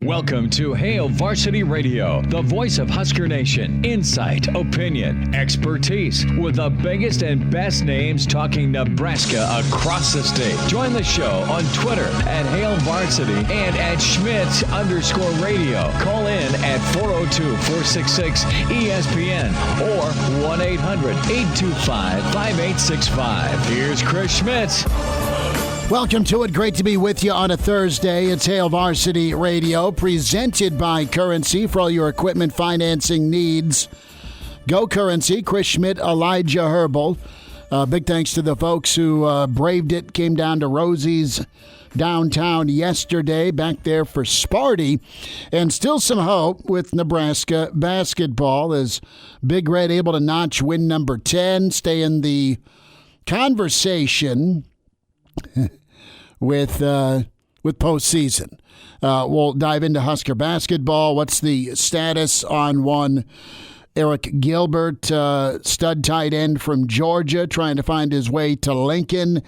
Welcome to Hail Varsity Radio, the voice of Husker Nation. Insight, opinion, expertise, with the biggest and best names talking Nebraska across the state. Join the show on Twitter at Hail Varsity and at Schmidt_radio. Call in at 402-466-ESPN or 1-800-825-5865. Here's Chris Schmidt. Welcome to it. Great to be with you on a Thursday. It's Hail Varsity Radio, presented by Currency for all your equipment financing needs. Go Currency. Chris Schmidt, Elijah Herbel. Big thanks to the folks who braved it, came down to Rosie's downtown yesterday, back there for Sparty. And still some hope with Nebraska basketball as Big Red able to notch win number 10, stay in the conversation with postseason. We'll dive into Husker basketball. What's the status on one Arik Gilbert, stud tight end from Georgia, trying to find his way to Lincoln?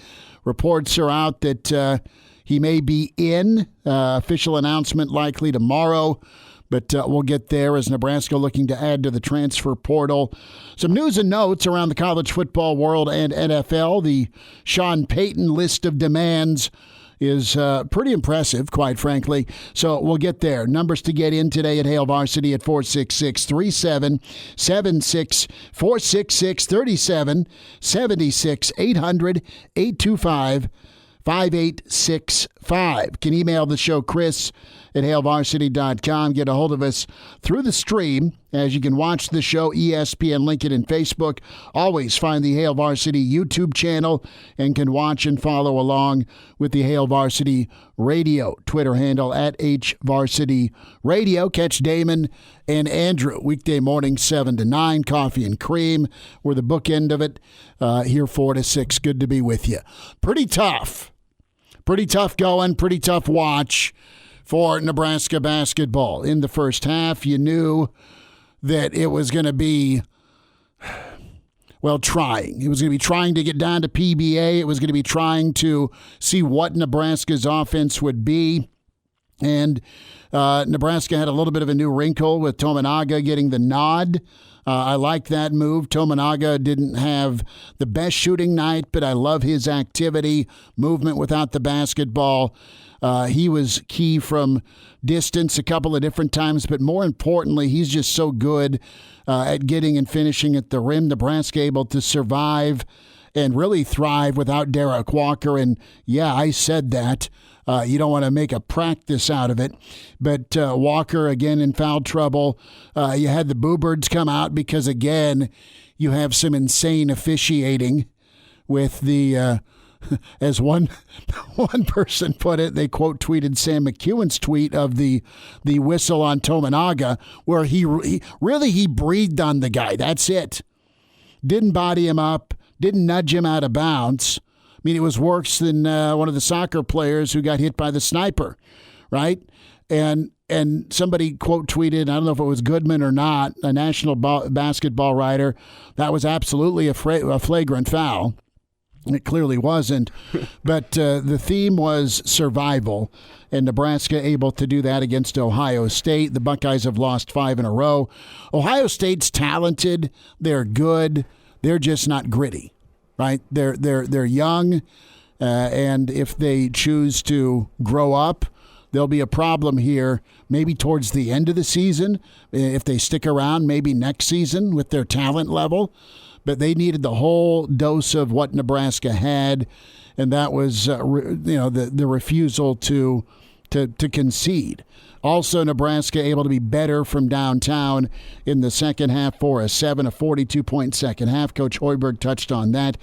Reports are out that he may be in. Official announcement likely tomorrow. But we'll get there as Nebraska looking to add to the transfer portal. Some news and notes around the college football world and NFL. The Sean Payton list of demands is pretty impressive, quite frankly. So we'll get there. Numbers to get in today at Hail Varsity at 466-3776, 466-3776, 800-825-5865. Can email the show, Chris at hailvarsity.com. Get a hold of us through the stream, as you can watch the show, ESPN, Lincoln, and Facebook. Always find the Hail Varsity YouTube channel and can watch and follow along with the Hail Varsity Radio Twitter handle at HVarsity Radio. Catch Damon and Andrew weekday morning 7 to 9. Coffee and cream. We're the bookend of it here 4 to 6. Good to be with you. Pretty tough going, pretty tough watch for Nebraska basketball. In the first half, you knew that it was going to be, trying. It was going to be trying to get down to PBA. It was going to be trying to see what Nebraska's offense would be. And Nebraska had a little bit of a new wrinkle with Tominaga getting the nod. I like that move. Tominaga didn't have the best shooting night, but I love his activity, movement without the basketball. He was key from distance a couple of different times, but more importantly, he's just so good at getting and finishing at the rim. Nebraska able to survive and really thrive without Derek Walker. And yeah, I said that. You don't want to make a practice out of it. But Walker, again, in foul trouble. You had the Boo Birds come out because, again, you have some insane officiating with the, as one person put it, they quote tweeted Sam McEwen's tweet of the whistle on Tominaga, where he breathed on the guy. That's it. Didn't body him up, didn't nudge him out of bounds. I mean, it was worse than one of the soccer players who got hit by the sniper, right? And somebody quote tweeted, I don't know if it was Goodman or not, a national basketball writer, that was absolutely a flagrant foul. It clearly wasn't. But the theme was survival, and Nebraska able to do that against Ohio State. The Buckeyes have lost 5 in a row. Ohio State's talented. They're good. They're just not gritty. Right, they're young, and if they choose to grow up, there'll be a problem here. Maybe towards the end of the season, if they stick around, maybe next season with their talent level. But they needed the whole dose of what Nebraska had, and that was the refusal to concede. Also, Nebraska able to be better from downtown in the second half for a 42-point second half. Coach Hoiberg touched on that.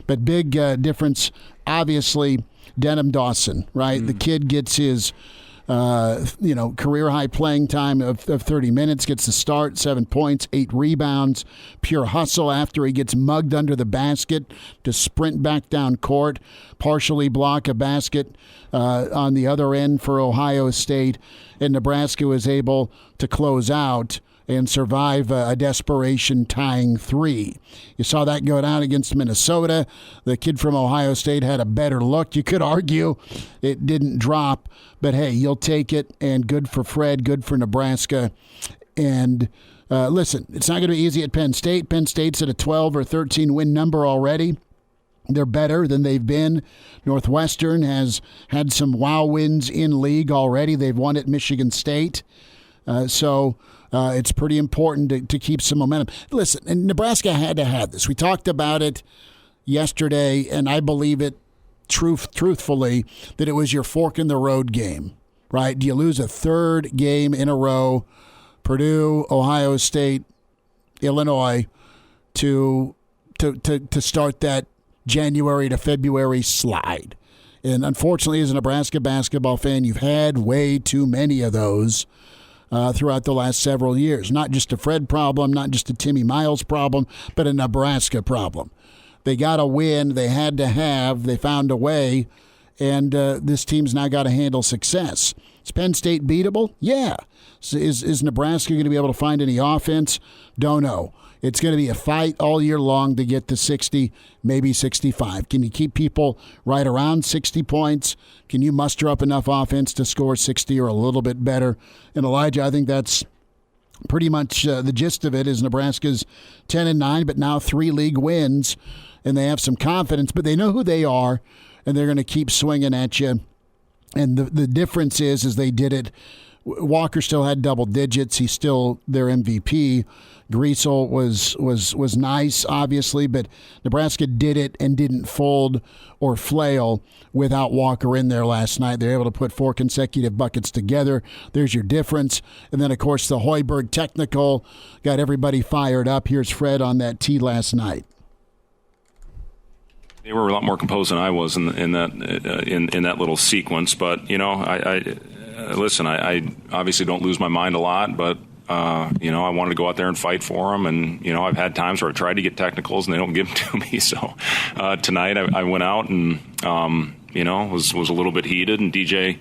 But big difference, obviously, Denham Dawson, right? The kid gets his career-high playing time of 30 minutes, gets the start, 7 points, 8 rebounds, pure hustle after he gets mugged under the basket to sprint back down court, partially block a basket on the other end for Ohio State, and Nebraska was able to close out and survive a desperation tying 3. You saw that go down against Minnesota. The kid from Ohio State had a better look. You could argue it didn't drop, but hey, you'll take it, and good for Fred, good for Nebraska. And listen, it's not going to be easy at Penn State. Penn State's at a 12 or 13 win number already. They're better than they've been. Northwestern has had some wow wins in league already. They've won at Michigan State. So it's pretty important to keep some momentum. Listen, and Nebraska had to have this. We talked about it yesterday, and I believe it truthfully that it was your fork in the road game, right? Do you lose a third game in a row, Purdue, Ohio State, Illinois, to start that January to February slide? And unfortunately, as a Nebraska basketball fan, you've had way too many of those throughout the last several years. Not just a Fred problem, not just a Timmy Miles problem, but a Nebraska problem. They got a win. They had to have. They found a way. And this team's now got to handle success. Is Penn State beatable? Yeah. So is Nebraska going to be able to find any offense? Don't know. It's going to be a fight all year long to get to 60, maybe 65. Can you keep people right around 60 points? Can you muster up enough offense to score 60 or a little bit better? And Elijah, I think that's pretty much the gist of it. Is Nebraska's 10-9, but now 3 league wins, and they have some confidence, but they know who they are, and they're going to keep swinging at you. And the difference is they did it. Walker still had double digits. He's still their MVP. Griesel was nice, obviously, but Nebraska did it and didn't fold or flail without Walker in there last night. They're able to put 4 consecutive buckets together. There's your difference. And then, of course, the Hoiberg technical got everybody fired up. Here's Fred on that tee last night. They were a lot more composed than I was in that little sequence. But I listen. I obviously don't lose my mind a lot, but I wanted to go out there and fight for them. And I've had times where I tried to get technicals and they don't give them to me. So tonight I went out and was a little bit heated, and DJ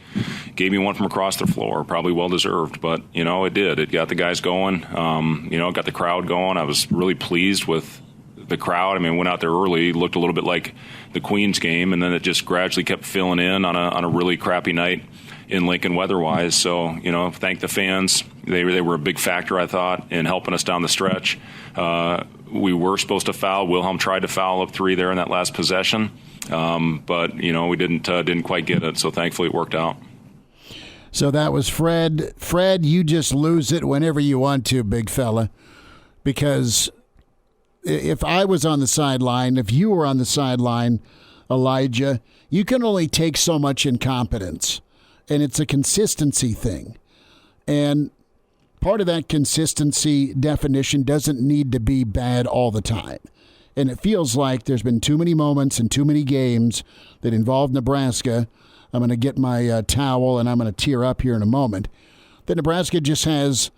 gave me one from across the floor, probably well deserved. But it did. It got the guys going. Got the crowd going. I was really pleased with the crowd. I mean, went out there early, looked a little bit like the Queens game, and then it just gradually kept filling in on a really crappy night in Lincoln weather-wise. So, thank the fans. They were a big factor, I thought, in helping us down the stretch. We were supposed to foul. Wilhelm tried to foul up 3 there in that last possession, but we didn't quite get it. So thankfully it worked out. So that was Fred. Fred, you just lose it whenever you want to, big fella, because if I was on the sideline, if you were on the sideline, Elijah, you can only take so much incompetence, and it's a consistency thing. And part of that consistency definition doesn't need to be bad all the time. And it feels like there's been too many moments and too many games that involve Nebraska. I'm going to get my towel and I'm going to tear up here in a moment. That Nebraska just has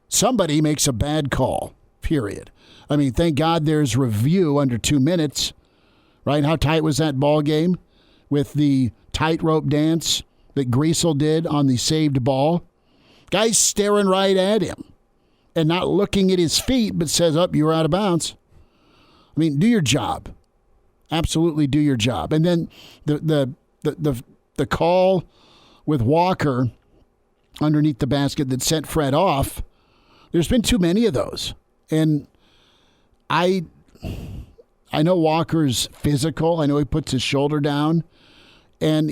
somebody makes a bad call. Period. I mean, thank God there's review under 2 minutes, right? How tight was that ball game with the tightrope dance that Griesel did on the saved ball? Guy's staring right at him and not looking at his feet, but says, "Oh, you were out of bounds." I mean, do your job. Absolutely do your job. And then the call with Walker underneath the basket that sent Fred off. There's been too many of those. And I know Walker's physical. I know he puts his shoulder down. And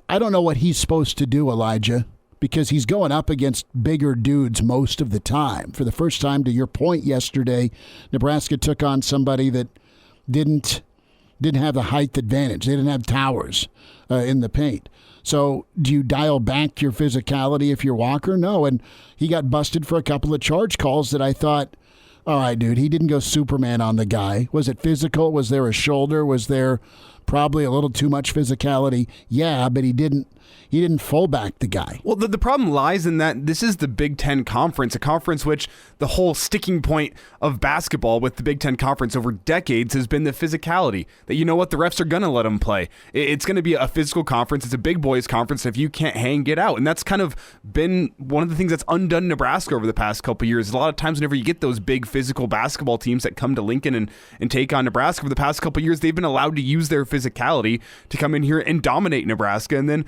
I don't know what he's supposed to do, Elijah, because he's going up against bigger dudes most of the time. For the first time, to your point yesterday, Nebraska took on somebody that didn't have the height advantage. They didn't have towers in the paint. So do you dial back your physicality if you're Walker? No. And he got busted for a couple of charge calls that I thought, all right, dude, he didn't go Superman on the guy. Was it physical? Was there a shoulder? Was there probably a little too much physicality. Yeah, but he didn't fullback the guy. Well, the problem lies in that this is the Big Ten Conference, a conference which the whole sticking point of basketball with the Big Ten Conference over decades has been the physicality. That, you know what, the refs are going to let them play. It's going to be a physical conference. It's a big boys conference. If you can't hang, get out. And that's kind of been one of the things that's undone Nebraska over the past couple of years. A lot of times whenever you get those big physical basketball teams that come to Lincoln and take on Nebraska, for the past couple of years, they've been allowed to use their physicality to come in here and dominate Nebraska. And then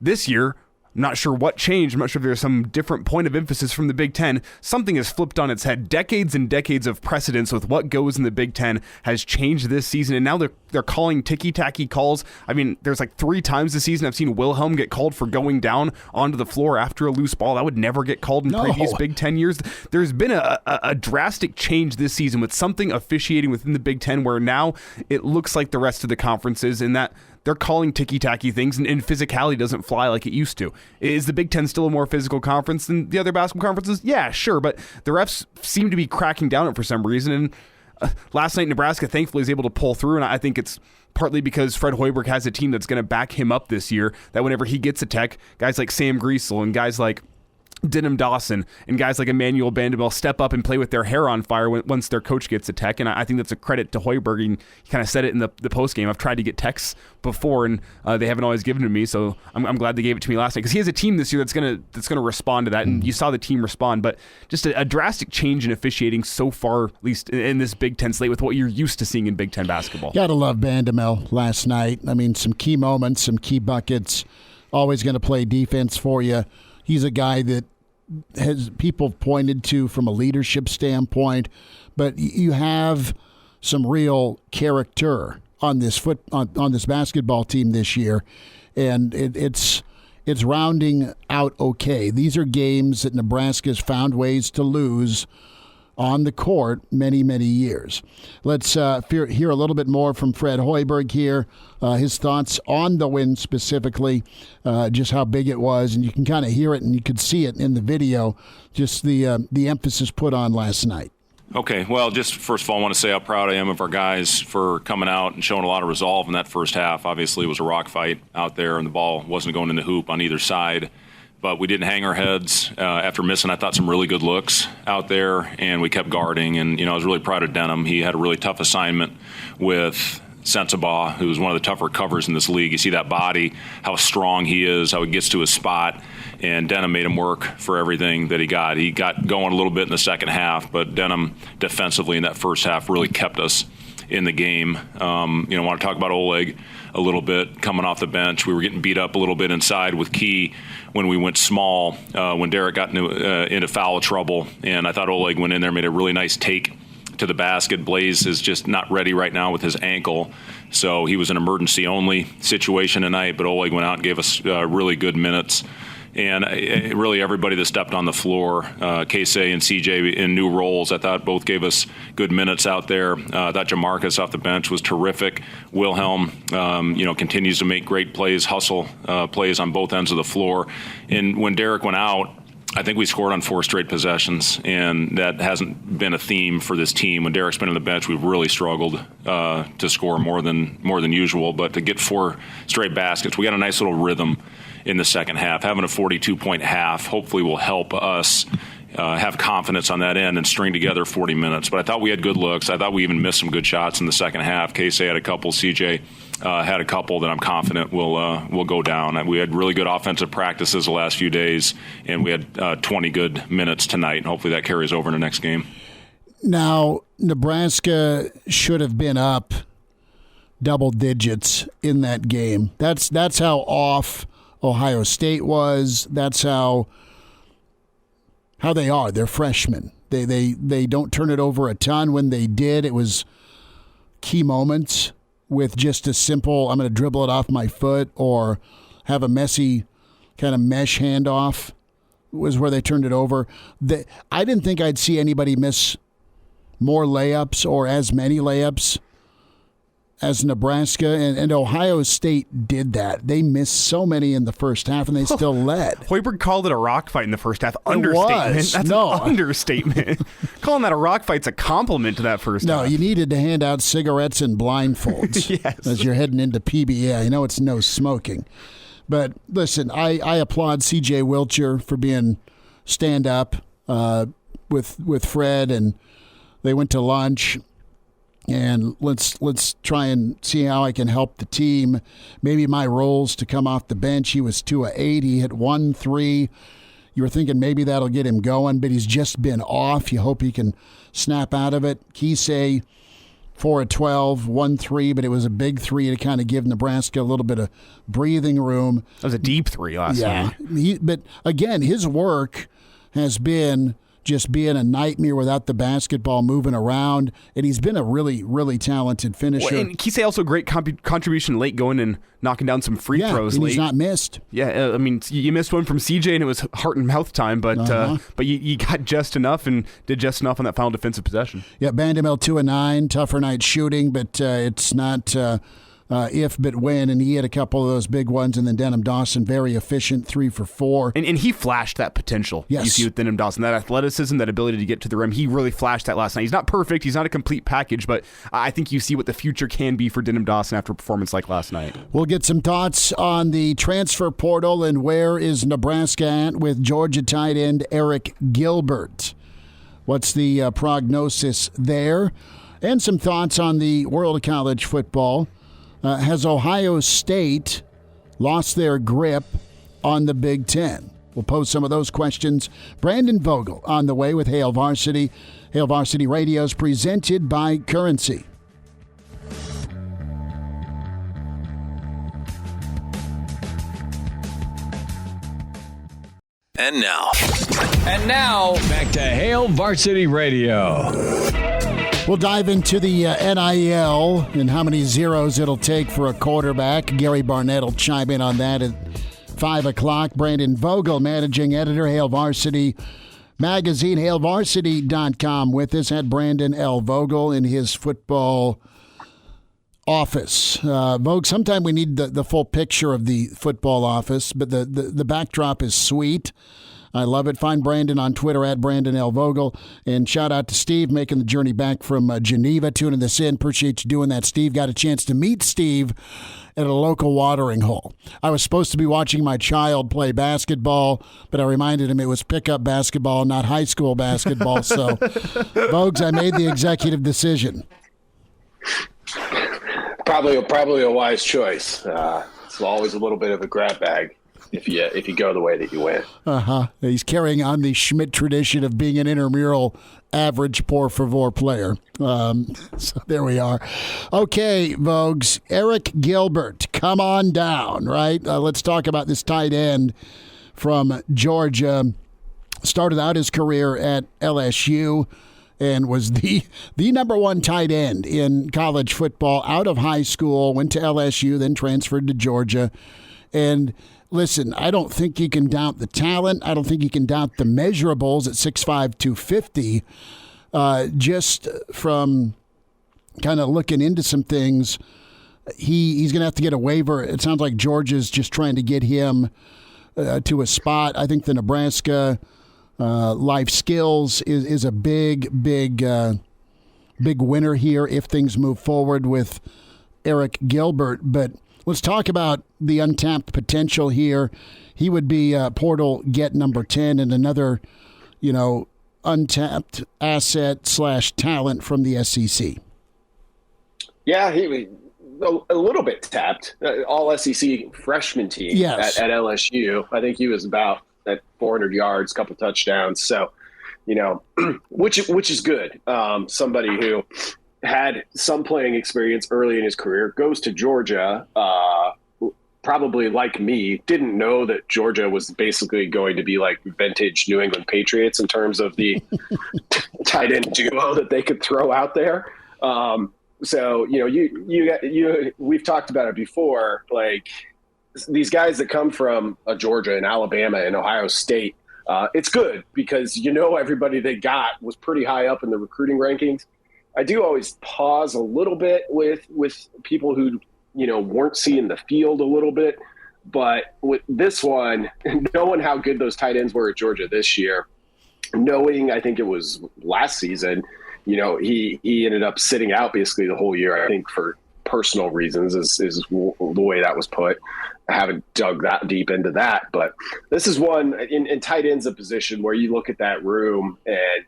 this year, I'm not sure what changed. I'm not sure if there's some different point of emphasis from the Big Ten. Something has flipped on its head. Decades and decades of precedence with what goes in the Big Ten has changed this season, and now they're calling ticky-tacky calls. I mean, there's like 3 times this season I've seen Wilhelm get called for going down onto the floor after a loose ball. That would never get called in previous Big Ten years. There's been a drastic change this season with something officiating within the Big Ten where now it looks like the rest of the conferences in that they're calling ticky-tacky things, and physicality doesn't fly like it used to. Is the Big Ten still a more physical conference than the other basketball conferences? Yeah, sure, but the refs seem to be cracking down on it for some reason, and last night Nebraska thankfully was able to pull through, and I think it's partly because Fred Hoiberg has a team that's going to back him up this year, that whenever he gets a tech, guys like Sam Griesel and guys like Denham Dawson and guys like Emmanuel Bandamel step up and play with their hair on fire once their coach gets a tech, and I think that's a credit to Hoiberg. And he kind of said it in the post game. I've tried to get techs before, and they haven't always given to me, so I'm glad they gave it to me last night, because he has a team this year that's gonna respond to that, and you saw the team respond. But just a drastic change in officiating so far, at least in this Big Ten slate, with what you're used to seeing in Big Ten basketball. Gotta love Bandamel last night. I mean, some key moments, some key buckets. Always going to play defense for you. He's a guy that has people pointed to from a leadership standpoint, but you have some real character on this on this basketball team this year, and it's rounding out okay. These are games that Nebraska's found ways to lose on the court many years. Let's hear a little bit more from Fred Hoiberg here, his thoughts on the win specifically, just how big it was, and you can kind of hear it and you could see it in the video, just the emphasis put on last night. Okay, well, just first of all, I want to say how proud I am of our guys for coming out and showing a lot of resolve in that first half. Obviously, it was a rock fight out there, and the ball wasn't going in the hoop on either side. But we didn't hang our heads after missing, I thought, some really good looks out there, and we kept guarding. And, I was really proud of Denham. He had a really tough assignment with Sensabaugh, who's one of the tougher covers in this league. You see that body, how strong he is, how he gets to his spot, and Denham made him work for everything that he got. He got going a little bit in the second half, but Denham defensively in that first half really kept us in the game. I want to talk about Oleg a little bit coming off the bench. We were getting beat up a little bit inside with Key when we went small, when Derek got into foul trouble, and I thought Oleg went in there, made a really nice take to the basket. Blaze is just not ready right now with his ankle, so he was an emergency only situation tonight, but Oleg went out and gave us really good minutes. And really everybody that stepped on the floor, Casey and CJ in new roles, I thought both gave us good minutes out there. I thought Jamarcus off the bench was terrific. Wilhelm, continues to make great plays, hustle plays on both ends of the floor. And when Derek went out, I think we scored on 4 straight possessions, and that hasn't been a theme for this team. When Derek's been on the bench, we've really struggled to score more than usual. But to get 4 straight baskets, we got a nice little rhythm in the second half. Having a 42-point half hopefully will help us have confidence on that end and string together 40 minutes. But I thought we had good looks. I thought we even missed some good shots in the second half. Casey had a couple. CJ had a couple that I'm confident will go down. We had really good offensive practices the last few days, and we had 20 good minutes tonight, and hopefully that carries over in the next game. Now, Nebraska should have been up double digits in that game. That's how off Ohio State was. That's how they are. They're freshmen. They don't turn it over a ton. When they did, it was key moments with just a simple, I'm going to dribble it off my foot or have a messy kind of mesh handoff was where they turned it over. I didn't think I'd see anybody miss more layups or as many layups as Nebraska, and Ohio State did that. They missed so many in the first half, and they still led. Hoiberg called it a rock fight in the first half. Understatement. Was. That's No. an understatement. Calling that a rock fight's a compliment to that first half. No, you needed to hand out cigarettes and blindfolds Yes. as you're heading into PBA. I know it's no smoking. But listen, I applaud C.J. Wilcher for being stand-up with Fred, and they went to lunch. And let's try and see how I can help the team. Maybe my roles to come off the bench. He was 2 of 8. He hit 1 3. You were thinking maybe that'll get him going, but he's just been off. You hope he can snap out of it. Kisei, 4 of 12, 1 3, but it was a big 3 to kind of give Nebraska a little bit of breathing room. That was a deep 3 last night. But again, his work has been just being a nightmare without the basketball moving around, and he's been a really, really talented finisher. Well, and Kisei also great contribution late, going and knocking down some free throws and late. He's not missed. Yeah, I mean, you missed one from CJ, and it was heart and mouth time, but you got just enough and did just enough on that final defensive possession. Yeah, Bandamel 2 of 9, tougher night shooting, but it's not if but when, and he had a couple of those big ones, and then Denham Dawson, very efficient, 3 for 4. And he flashed that potential. Yes. You see with Denham Dawson, that athleticism, that ability to get to the rim, he really flashed that last night. He's not perfect, he's not a complete package, but I think you see what the future can be for Denham Dawson after a performance like last night. We'll get some thoughts on the transfer portal and where is Nebraska at with Georgia tight end Arik Gilbert. What's the prognosis there? And some thoughts on the world of college football. Has Ohio State lost their grip on the Big Ten? We'll pose some of those questions. Brandon Vogel on the way with Hail Varsity. Hail Varsity Radio is presented by Currency. And now, back to Hail Varsity Radio. We'll dive into the NIL and how many zeros it'll take for a quarterback. Gary Barnett will chime in on that at 5 o'clock. Brandon Vogel, managing editor, Hail Varsity Magazine, HailVarsity.com, with us. At Brandon L. Vogel in his football office. Vogue, sometime we need the full picture of the football office, but the backdrop is sweet. I love it. Find Brandon on Twitter at Brandon L. Vogel. And shout out to Steve making the journey back from Geneva, tuning this in. Appreciate you doing that, Steve. Got a chance to meet Steve at a local watering hole. I was supposed to be watching my child play basketball, but I reminded him it was pickup basketball, not high school basketball. So, Vogues, I made the executive decision. Probably a wise choice. It's always a little bit of a grab bag if you go the way that you went. He's carrying on the Schmidt tradition of being an intramural average por favor player. So there we are. Okay, Vogues. Arik Gilbert, come on down, right? Let's talk about this tight end from Georgia. Started out his career at LSU and was the number one tight end in college football out of high school, went to LSU, then transferred to Georgia. And listen, I don't think you can doubt the talent. I don't think you can doubt the measurables at 6'5", 250. Just from kind of looking into some things, he's going to have to get a waiver. It sounds like Georgia's just trying to get him to a spot. I think the Nebraska life skills is a big winner here if things move forward with Arik Gilbert. But let's talk about the untapped potential here. He would be portal get number 10 and another, untapped asset / talent from the SEC. Yeah, he was a little bit tapped. All SEC freshman team Yes. at LSU. I think he was about at 400 yards, couple touchdowns. So, which is good. Somebody who had some playing experience early in his career, goes to Georgia, probably like me, didn't know that Georgia was basically going to be like vintage New England Patriots in terms of the tight end duo that they could throw out there. So, we've talked about it before, like these guys that come from Georgia and Alabama and Ohio State, it's good because everybody they got was pretty high up in the recruiting rankings. I do always pause a little bit with people who, weren't seeing the field a little bit. But with this one, knowing how good those tight ends were at Georgia this year, knowing I think it was last season, he ended up sitting out basically the whole year, I think for personal reasons is the way that was put. I haven't dug that deep into that, but this is one in tight ends, a position where you look at that room, and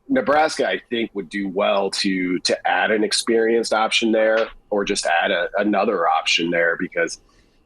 Nebraska, I think, would do well to add an experienced option there, or just add another option there, because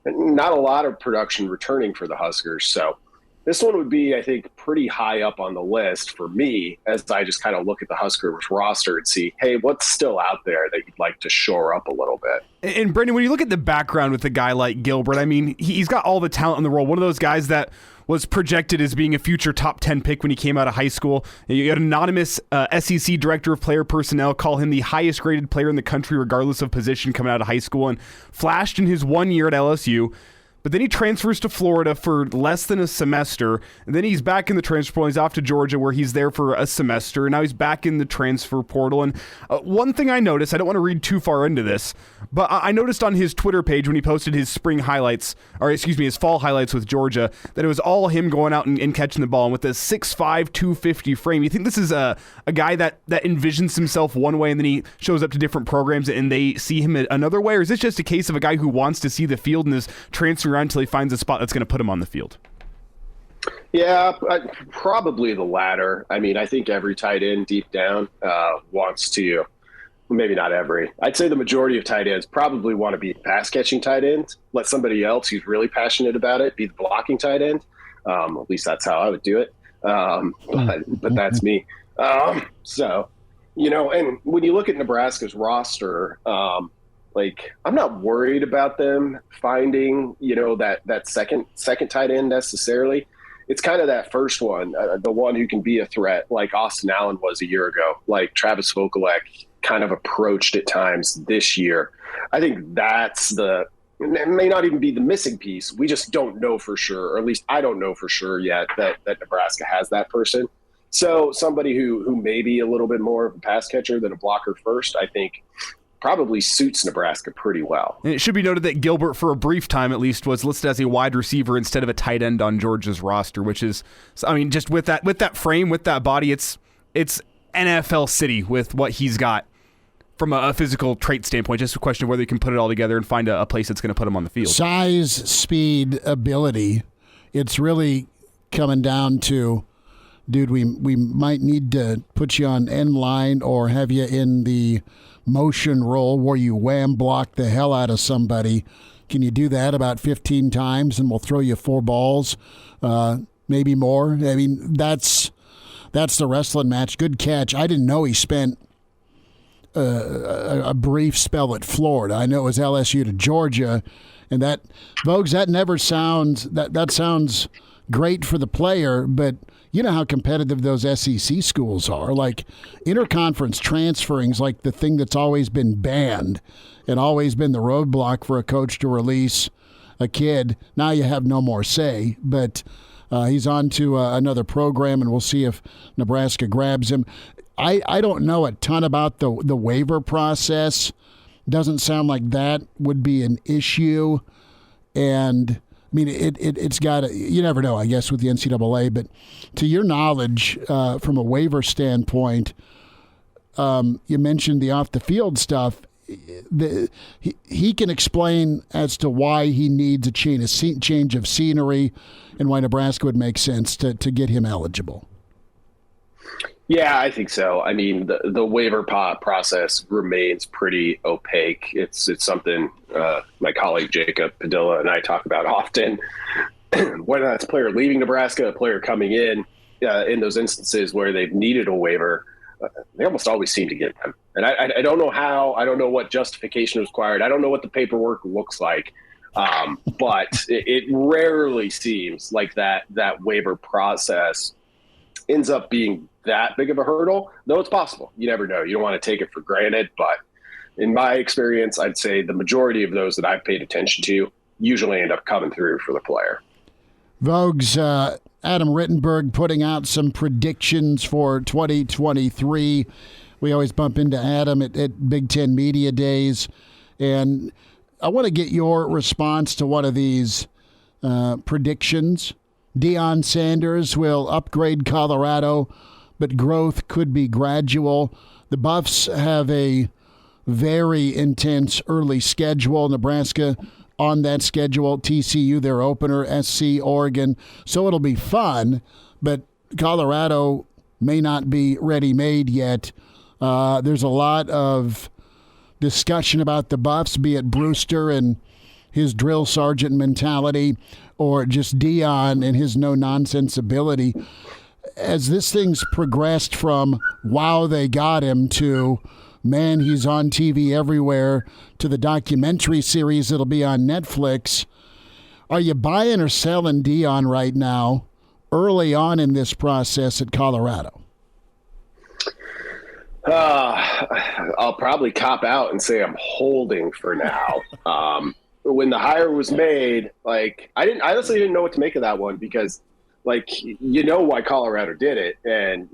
not a lot of production returning for the Huskers. So this one would be, I think, pretty high up on the list for me as I just kind of look at the Huskers roster and see, hey, what's still out there that you'd like to shore up a little bit. And Brendan, when you look at the background with a guy like Gilbert, I mean, he's got all the talent in the world. One of those guys that was projected as being a future top 10 pick when he came out of high school. You got an anonymous SEC director of player personnel call him the highest graded player in the country regardless of position coming out of high school, and flashed in his 1 year at LSU. But then he transfers to Florida for less than a semester. And then he's back in the transfer portal. He's off to Georgia where he's there for a semester. And now he's back in the transfer portal. And one thing I noticed, I don't want to read too far into this, but I noticed on his Twitter page when he posted his his fall highlights with Georgia, that it was all him going out and catching the ball. And with a 6'5", 250 frame, you think this is a guy that envisions himself one way and then he shows up to different programs and they see him another way? Or is this just a case of a guy who wants to see the field and is transferring around until he finds a spot that's going to put him on the field? Yeah, probably the latter. I mean, I think every tight end deep down wants to, maybe not every, I'd say the majority of tight ends probably want to be pass catching tight ends. Let somebody else who's really passionate about it be the blocking tight end. At least that's how I would do it. But that's me. So, and when you look at Nebraska's roster, I'm not worried about them finding, that second tight end necessarily. It's kind of that first one, the one who can be a threat, like Austin Allen was a year ago, like Travis Vogelek kind of approached at times this year. I think it may not even be the missing piece. We just don't know for sure, or at least I don't know for sure yet that Nebraska has that person. So somebody who may be a little bit more of a pass catcher than a blocker first, I think probably suits Nebraska pretty well. And it should be noted that Gilbert, for a brief time at least, was listed as a wide receiver instead of a tight end on Georgia's roster, which is, I mean, just with that frame, with that body, it's NFL City with what he's got from a physical trait standpoint. Just a question of whether you can put it all together and find a place that's going to put him on the field. Size, speed, ability. It's really coming down to, dude, we might need to put you on end line or have you in the motion roll where you wham block the hell out of somebody. Can you do that about 15 times and we'll throw you 4 balls, maybe more? I mean, that's the wrestling match. Good catch. I didn't know he spent a brief spell at Florida. I know it was LSU to Georgia, and that, Vogues, that never sounds, that sounds great for the player, but you know how competitive those SEC schools are. Like, interconference transferring is like the thing that's always been banned and always been the roadblock for a coach to release a kid. Now you have no more say, but he's on to another program, and we'll see if Nebraska grabs him. I don't know a ton about the waiver process. Doesn't sound like that would be an issue. And I mean, it's got to, you never know, I guess, with the NCAA. But to your knowledge, from a waiver standpoint, you mentioned the off the field stuff. He can explain as to why he needs a change of scenery and why Nebraska would make sense to get him eligible. Yeah, I think so. I mean, the waiver process remains pretty opaque. It's something my colleague Jacob Padilla and I talk about often. Whether that's a player leaving Nebraska, a player coming in those instances where they've needed a waiver, they almost always seem to get them. And I don't know how. I don't know what justification is required. I don't know what the paperwork looks like. But it rarely seems like that waiver process ends up being that big of a hurdle, though it's possible. You never know. You don't want to take it for granted, but in my experience, I'd say the majority of those that I've paid attention to usually end up coming through for the player. Vogues, Adam Rittenberg putting out some predictions for 2023. We always bump into Adam at Big Ten Media Days. And I want to get your response to one of these predictions. Deion Sanders will upgrade Colorado, but growth could be gradual. The Buffs have a very intense early schedule. Nebraska on that schedule, TCU, their opener, SC, Oregon. So it'll be fun, but Colorado may not be ready-made yet. There's a lot of discussion about the Buffs, be it Brewster and his drill sergeant mentality or just Deion and his no-nonsense ability. As this thing's progressed from, wow, they got him, to, man, he's on TV everywhere, to the documentary series that'll be on Netflix, are you buying or selling Deion right now early on in this process at Colorado? I'll probably cop out and say I'm holding for now. When the hire was made, I honestly didn't know what to make of that one, because why Colorado did it, and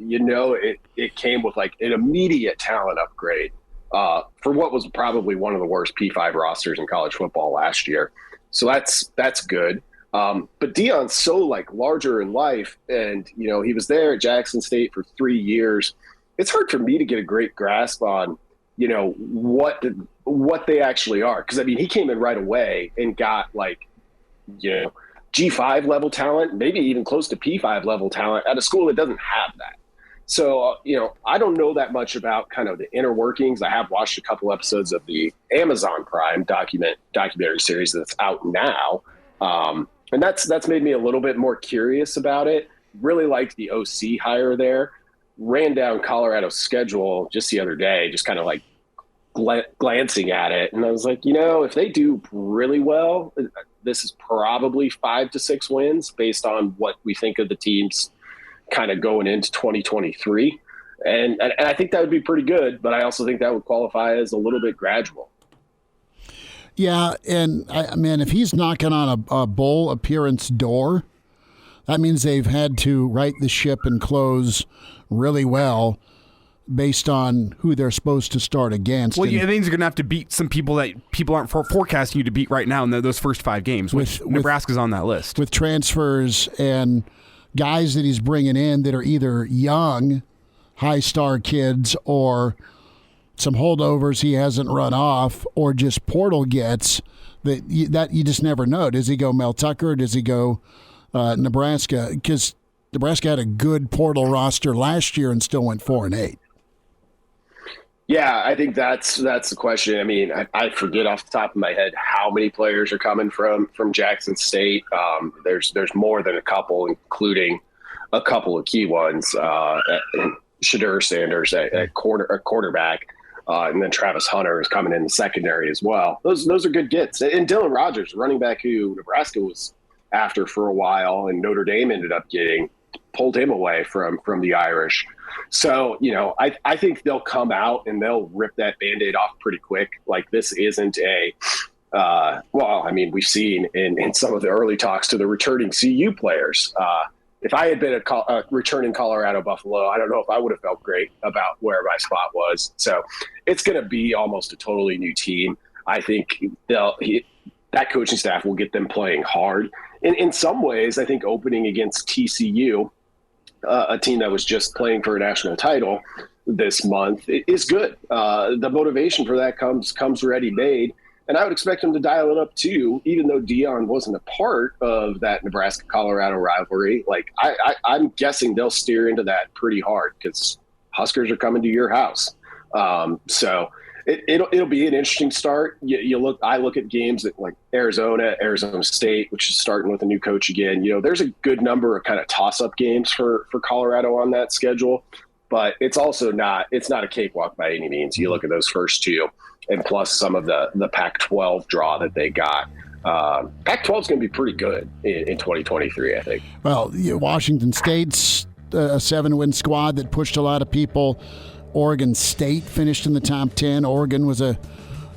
it came with an immediate talent upgrade for what was probably one of the worst P5 rosters in college football last year. So that's good. But Deion's so larger in life, and he was there at Jackson State for 3 years. It's hard for me to get a great grasp on what they actually are, because he came in right away and got G5 level talent, maybe even close to P5 level talent at a school that doesn't have that. So, I don't know that much about kind of the inner workings. I have watched a couple episodes of the Amazon Prime documentary series that's out now. And that's made me a little bit more curious about it. Really liked the OC hire there. Ran down Colorado's schedule just the other day, just kind of glancing at it. And I was like, if they do really well, this is probably 5 to 6 wins based on what we think of the teams kind of going into 2023. And I think that would be pretty good, but I also think that would qualify as a little bit gradual. Yeah, and if he's knocking on a bowl appearance door, that means they've had to right the ship and close really well based on who they're supposed to start against. Well, I think they're going to have to beat some people that people aren't forecasting you to beat right now in those first 5 games, which Nebraska's on that list. With transfers and guys that he's bringing in that are either young, high-star kids, or some holdovers he hasn't run off, or just portal gets that you just never know. Does he go Mel Tucker? Does he go Nebraska? Because Nebraska had a good portal roster last year and still went 4-8. Yeah, I think that's the question. I forget off the top of my head how many players are coming from Jackson State. There's more than a couple, including a couple of key ones. Shadur Sanders at quarterback, and then Travis Hunter is coming in the secondary as well. Those are good gets. And Dylan Rogers, running back who Nebraska was after for a while, and Notre Dame ended up pulled him away from the Irish. So, I think they'll come out and they'll rip that Band-Aid off pretty quick. This isn't we've seen in some of the early talks to the returning CU players. If I had been a returning Colorado Buffalo, I don't know if I would have felt great about where my spot was. So it's going to be almost a totally new team. I think that coaching staff will get them playing hard. In some ways, I think opening against TCU, a team that was just playing for a national title this month, is good. The motivation for that comes ready-made, and I would expect them to dial it up too, even though Deion wasn't a part of that Nebraska-Colorado rivalry. I'm guessing they'll steer into that pretty hard because Huskers are coming to your house. So it'll be an interesting start. I look at games at Arizona State, which is starting with a new coach again. There's a good number of kind of toss-up games for Colorado on that schedule, but it's also not a cakewalk by any means. You look at those first 2, and plus some of the Pac-12 draw that they got. Pac-12 is going to be pretty good in 2023, I think. Well, Washington State's a 7-win squad that pushed a lot of people. Oregon State finished in the top 10. Oregon was a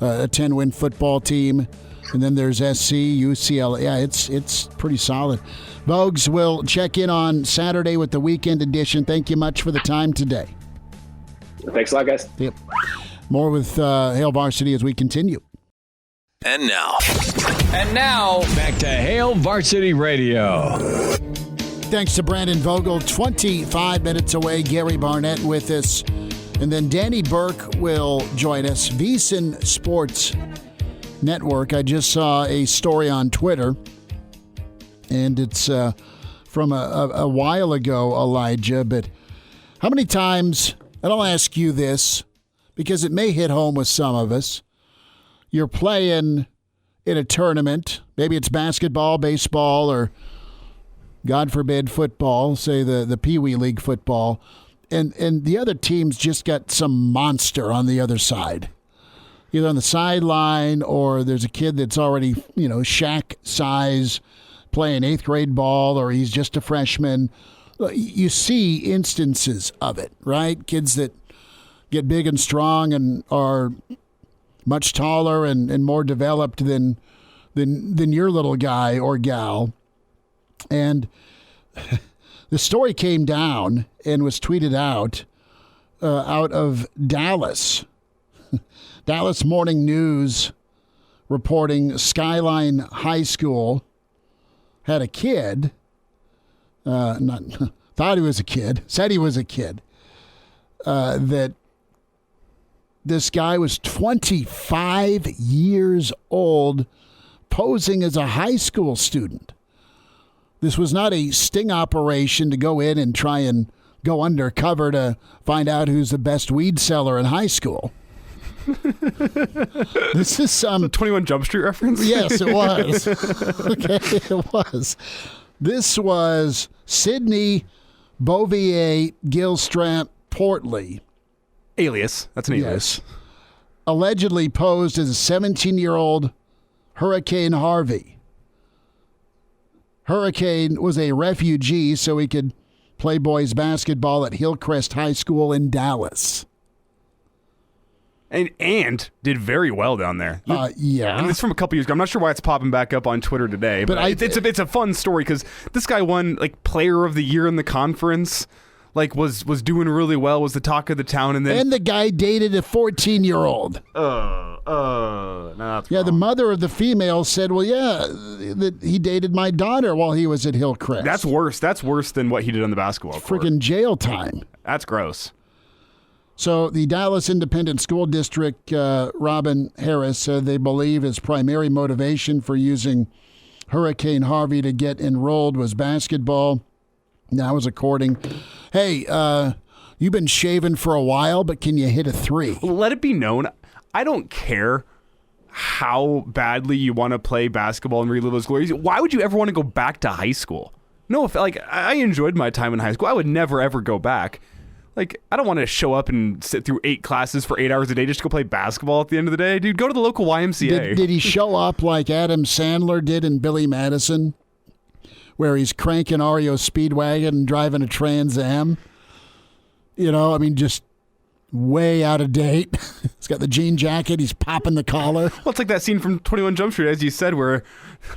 10-win football team. And then there's SC, UCLA. Yeah, it's pretty solid. Vogues, will check in on Saturday with the weekend edition. Thank you much for the time today. Thanks a lot, guys. Yep. More with Hail Varsity as we continue. And now, back to Hail Varsity Radio. Thanks to Brandon Vogel. 25 minutes away, Gary Barnett with us. And then Danny Burke will join us. VSiN Sports Network. I just saw a story on Twitter, and it's from a while ago, Elijah. But how many times, and I'll ask you this, because it may hit home with some of us, you're playing in a tournament, maybe it's basketball, baseball, or God forbid football, say the Pee Wee League football, and the other team's just got some monster on the other side, either on the sideline or there's a kid that's already, Shaq size playing 8th grade ball, or he's just a freshman. You see instances of it, right? Kids that get big and strong and are much taller and more developed than your little guy or gal. And the story came down and was tweeted out of Dallas. Dallas Morning News reporting Skyline High School had a kid, thought he was a kid, said he was a kid, that this guy was 25 years old, posing as a high school student. This was not a sting operation to go in and try and go undercover to find out who's the best weed seller in high school. This is some 21 Jump Street reference? Yes, it was. Okay, it was. This was Sidney Bovier Gilstrap Portley. Alias. That's an alias. Yes. Allegedly posed as a 17-year-old Hurricane Harvey. Hurricane was a refugee so he could play boys basketball at Hillcrest High School in Dallas. And did very well down there. Yeah. And this from a couple years ago. I'm not sure why it's popping back up on Twitter today, but it's a fun story because this guy won Player of the Year in the conference. Was doing really well, was the talk of the town, and the guy dated a 14-year-old. That's wrong. The mother of the female said, "Well, yeah, that he dated my daughter while he was at Hillcrest." That's worse. That's worse than what he did on the basketball court. Freaking jail time. That's gross. So the Dallas Independent School District, Robin Harris, said they believe his primary motivation for using Hurricane Harvey to get enrolled was basketball. That was according. Hey, you've been shaving for a while, but can you hit a 3? Let it be known, I don't care how badly you want to play basketball and relive those glories. Why would you ever want to go back to high school? No, I enjoyed my time in high school. I would never, ever go back. I don't want to show up and sit through 8 classes for 8 hours a day just to go play basketball at the end of the day. Dude, go to the local YMCA. Did he show up like Adam Sandler did in Billy Madison, where he's cranking REO Speedwagon and driving a Trans Am? Just way out of date. He's got the jean jacket. He's popping the collar. Well, it's like that scene from 21 Jump Street, as you said, where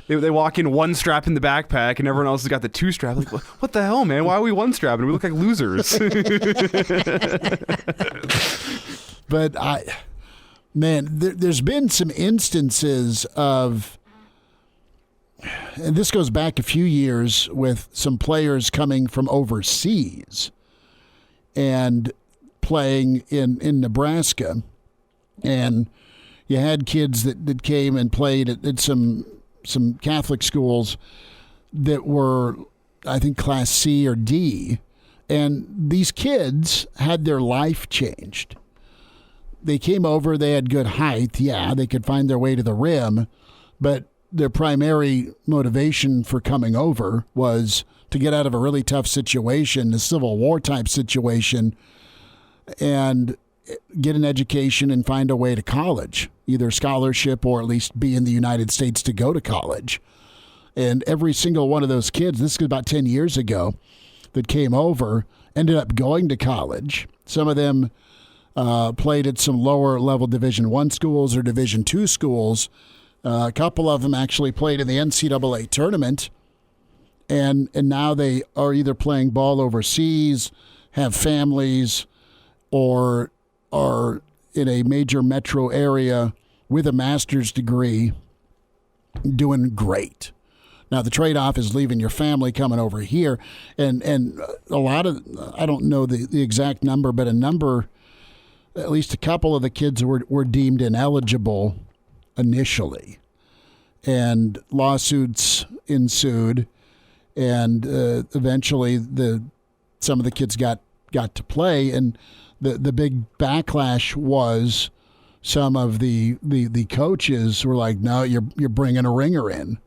they walk in one strap in the backpack and everyone else has got the 2 strap. What the hell, man? Why are we one strapping? We look like losers. But there's been some instances of, and this goes back a few years with some players coming from overseas and playing in Nebraska. And you had kids that came and played at some Catholic schools that were, I think, Class C or D. And these kids had their life changed. They came over, they had good height. Yeah, they could find their way to the rim. But their primary motivation for coming over was to get out of a really tough situation, a Civil War type situation, and get an education and find a way to college, either scholarship or at least be in the United States to go to college. And every single one of those kids, this was about 10 years ago, that came over, ended up going to college. Some of them played at some lower level Division I schools or Division II schools. A couple of them actually played in the NCAA tournament, and now they are either playing ball overseas, have families, or are in a major metro area with a master's degree doing great. Now, the trade-off is leaving your family, coming over here. And a lot of, I don't know the exact number, but at least a couple of the kids were deemed ineligible initially. And lawsuits ensued. And eventually some of the kids got to play. And the big backlash was some of the coaches were like, no, you're bringing a ringer in.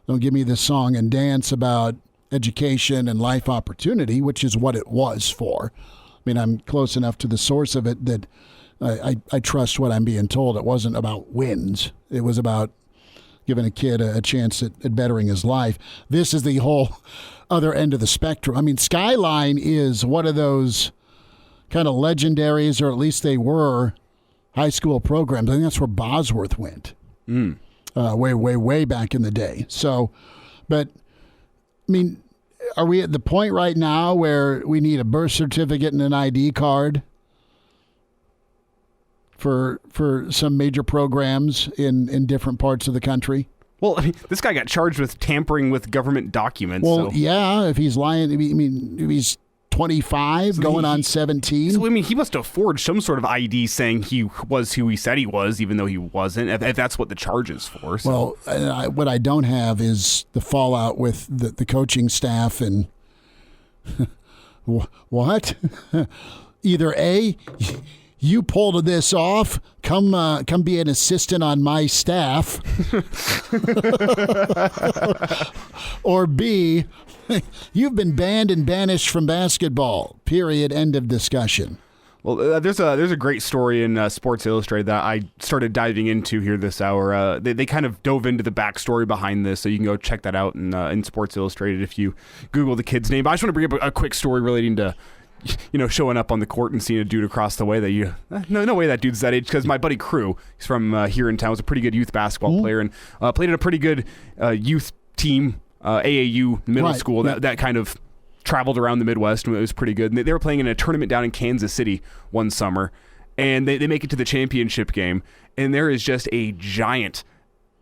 Don't give me this song and dance about education and life opportunity, which is what it was for. I mean, I'm close enough to the source of it that I trust what I'm being told. It wasn't about wins. It was about giving a kid a chance at bettering his life. This is the whole other end of the spectrum. I mean, Skyline is one of those kind of legendaries, or at least they were, high school programs. I think that's where Bosworth went. Way back in the day. So, but, I mean, are we at the point right now where we need a birth certificate and an ID card for some major programs in different parts of the country? Well, I mean, this guy got charged with tampering with government documents. Well, so. Yeah, if he's lying, I mean, if he's 25, so going on 17. So, I mean, he must have forged some sort of ID saying he was who he said he was, even though he wasn't, if that's what the charge is for. So. Well, what I don't have is the fallout with the coaching staff and what? Either A, you pulled this off, come be an assistant on my staff, or B, you've been banned and banished from basketball. Period. End of discussion. Well, there's a great story in Sports Illustrated that I started diving into here this hour. They kind of dove into the backstory behind this, so you can go check that out in Sports Illustrated if you Google the kid's name. But I just want to bring up a quick story relating to, showing up on the court and seeing a dude across the way that no way that dude's that age, because my buddy Crew, he's from here in town, was a pretty good youth basketball player and played at a pretty good youth team. AAU middle school that kind of traveled around the Midwest, and it was pretty good. And they were playing in a tournament down in Kansas City one summer, and they make it to the championship game, and there is just a giant,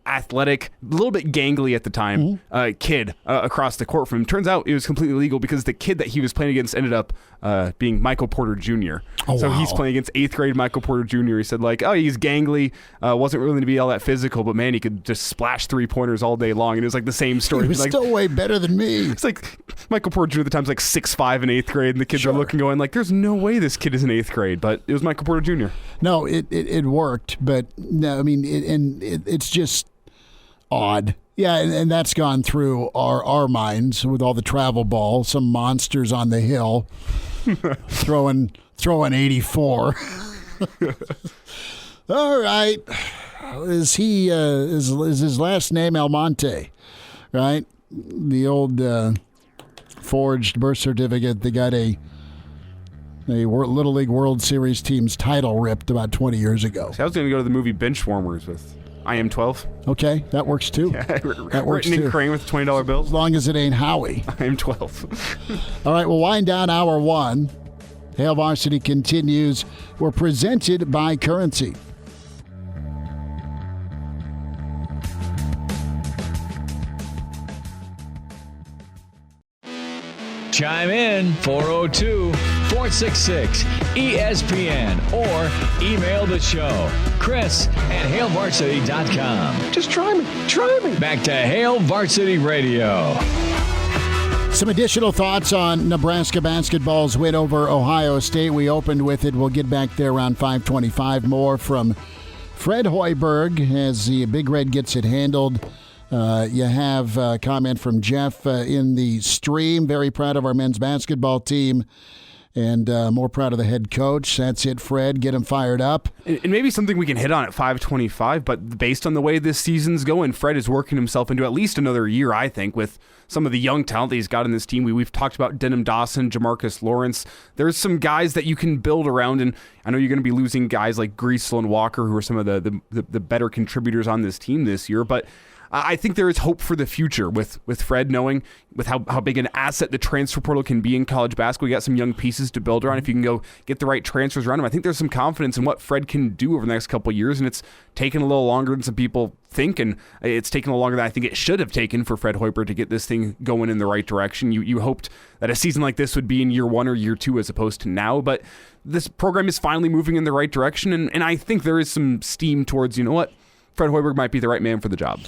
athletic, a little bit gangly at the time, kid across the court from him. Turns out it was completely legal because the kid that he was playing against ended up being Michael Porter Jr. So he's playing against 8th grade Michael Porter Jr. He said, like, oh, he's gangly, wasn't really going to be all that physical, but man, he could just splash 3-pointers all day long. And it was like the same story. He was like, still way better than me. It's like Michael Porter Jr. at the time's like 6'5" in 8th grade, and the kids are looking going like, there's no way this kid is in 8th grade, but it was Michael Porter Jr. No, it worked, but no, I mean, it's just odd. Yeah, and that's gone through our minds with all the travel ball, some monsters on the hill throwing 84. All right. Is his last name Almonte, right? The old forged birth certificate that got a Little League World Series team's title ripped about 20 years ago. See, I was going to go to the movie Benchwarmers with I Am 12. Okay, that works too. Yeah, that works written too. in crayon with $20 bills. As long as it ain't Howie. I Am 12. All right, we'll wind down hour one. Hail Varsity continues. We're presented by Currency. Chime in 402-466-ESPN or email the show, Chris@HailVarsity.com. Just try me. Back to Hail Varsity Radio. Some additional thoughts on Nebraska basketball's win over Ohio State. We opened with it. We'll get back there around 5:25. More from Fred Hoiberg as the Big Red gets it handled. You have a comment from Jeff in the stream. Very proud of our men's basketball team and more proud of the head coach. That's it, Fred. Get him fired up. And maybe something we can hit on at 5:25, but based on the way this season's going, Fred is working himself into at least another year, I think, with some of the young talent that he's got in this team. We've talked about Denham Dawson, Jamarcus Lawrence. There's some guys that you can build around, and I know you're going to be losing guys like Griesel and Walker, who are some of the better contributors on this team this year, but I think there is hope for the future with Fred, knowing with how big an asset the transfer portal can be in college basketball. You got some young pieces to build around. If you can go get the right transfers around him, I think there's some confidence in what Fred can do over the next couple of years, and it's taken a little longer than some people think, and it's taken a little longer than I think it should have taken for Fred Hoiberg to get this thing going in the right direction. You hoped that a season like this would be in year 1 or year 2 as opposed to now, but this program is finally moving in the right direction, and I think there is some steam towards, you know what, Fred Hoiberg might be the right man for the job.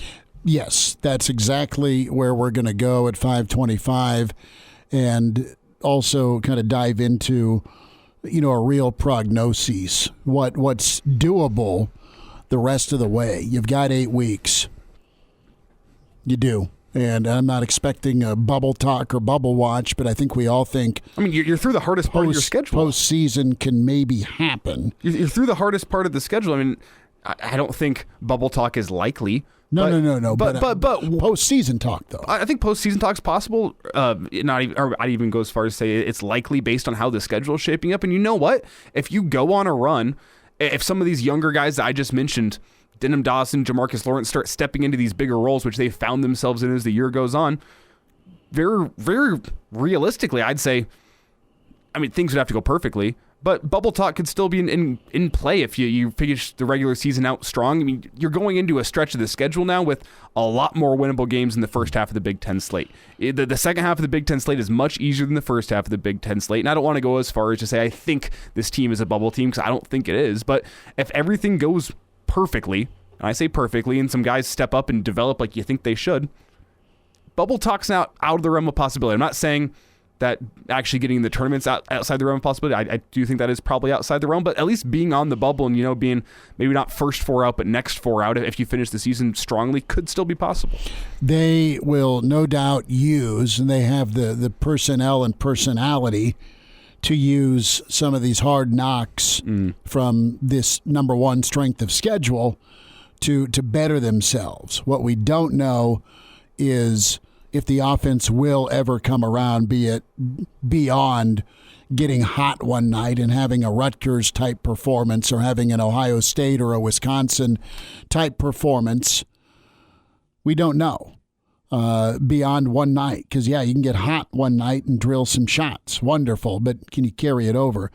Yes, that's exactly where we're going to go at 525, and also kind of dive into, a real prognosis, what's doable the rest of the way. You've got 8 weeks. You do. And I'm not expecting a bubble talk or bubble watch, but I think we all think. I mean, you're through the hardest part of your schedule. Postseason can maybe happen. You're through the hardest part of the schedule. I mean, I don't think bubble talk is likely. No. But postseason talk, though. I think postseason talk is possible. I'd even go as far as say it's likely based on how the schedule is shaping up. And you know what? If you go on a run, if some of these younger guys that I just mentioned, Denham Dawson, Jamarcus Lawrence, start stepping into these bigger roles, which they've found themselves in as the year goes on, very, very realistically, I'd say, I mean, things would have to go perfectly, but bubble talk could still be in play if you finish the regular season out strong. I mean, you're going into a stretch of the schedule now with a lot more winnable games in the first half of the Big Ten slate. The second half of the Big Ten slate is much easier than the first half of the Big Ten slate, and I don't want to go as far as to say I think this team is a bubble team, because I don't think it is, but if everything goes perfectly, and I say perfectly, and some guys step up and develop like you think they should, bubble talk's not out of the realm of possibility. I'm not saying that actually getting the tournaments outside the realm of possibility. I do think that is probably outside the realm, but at least being on the bubble and, being maybe not first 4 out, but next 4 out, if you finish the season strongly, could still be possible. They will no doubt use, and they have the personnel and personality to use some of these hard knocks from this number 1 strength of schedule to better themselves. What we don't know is if the offense will ever come around, be it beyond getting hot one night and having a Rutgers-type performance or having an Ohio State or a Wisconsin-type performance. We don't know beyond one night, because, you can get hot one night and drill some shots. Wonderful, but can you carry it over?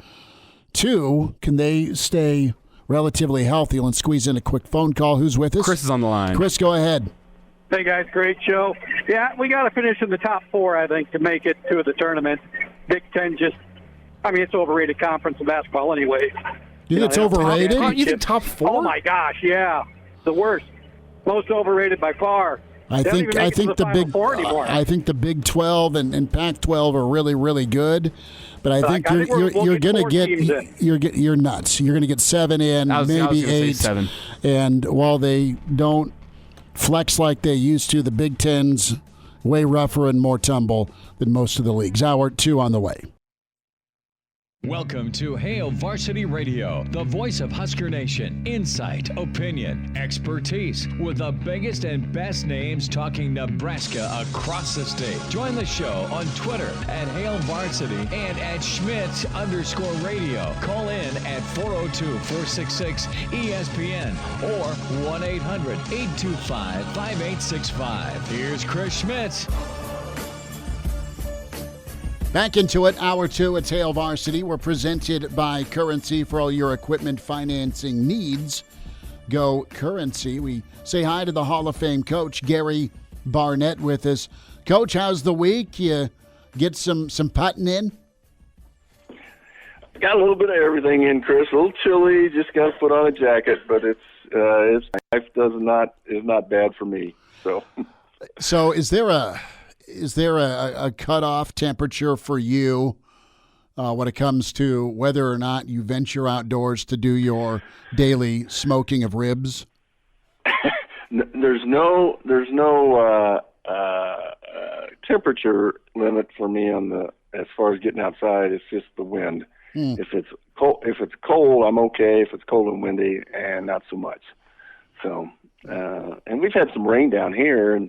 2, can they stay relatively healthy? Let's squeeze in a quick phone call. Who's with us? Chris is on the line. Chris, go ahead. Hey, guys, great show. Yeah, we got to finish in the top 4, I think, to make it to the tournament. Big Ten it's overrated conference in basketball anyway. You think it's overrated? You think top 4? Oh, my gosh, yeah. The worst. Most overrated by far. I think the Big 12 and Pac-12 are really, really good, but I think you're going to get you're nuts. You're going to get 7 in, maybe 8. 7. And while they don't flex like they used to, the Big Ten's way rougher and more tumble than most of the leagues. Hour 2 on the way. Welcome to Hail Varsity Radio, the voice of Husker Nation. Insight, opinion, expertise, with the biggest and best names talking Nebraska across the state. Join the show on Twitter at Hail Varsity and at Schmidt_radio. Call in at 402-466-ESPN or 1-800-825-5865. Here's Chris Schmidt. Back into it, hour 2 at Hail Varsity. We're presented by Currency for all your equipment financing needs. Go Currency. We say hi to the Hall of Fame coach, Gary Barnett, with us. Coach, how's the week? You get some putting in? Got a little bit of everything in, Chris. A little chilly. Just got to put on a jacket, but it's life is not bad for me. So is there a cutoff temperature for you when it comes to whether or not you venture outdoors to do your daily smoking of ribs? There's no temperature limit for me as far as getting outside. It's just the wind. If it's cold, I'm okay. If it's cold and windy, and not so much. So, and we've had some rain down here and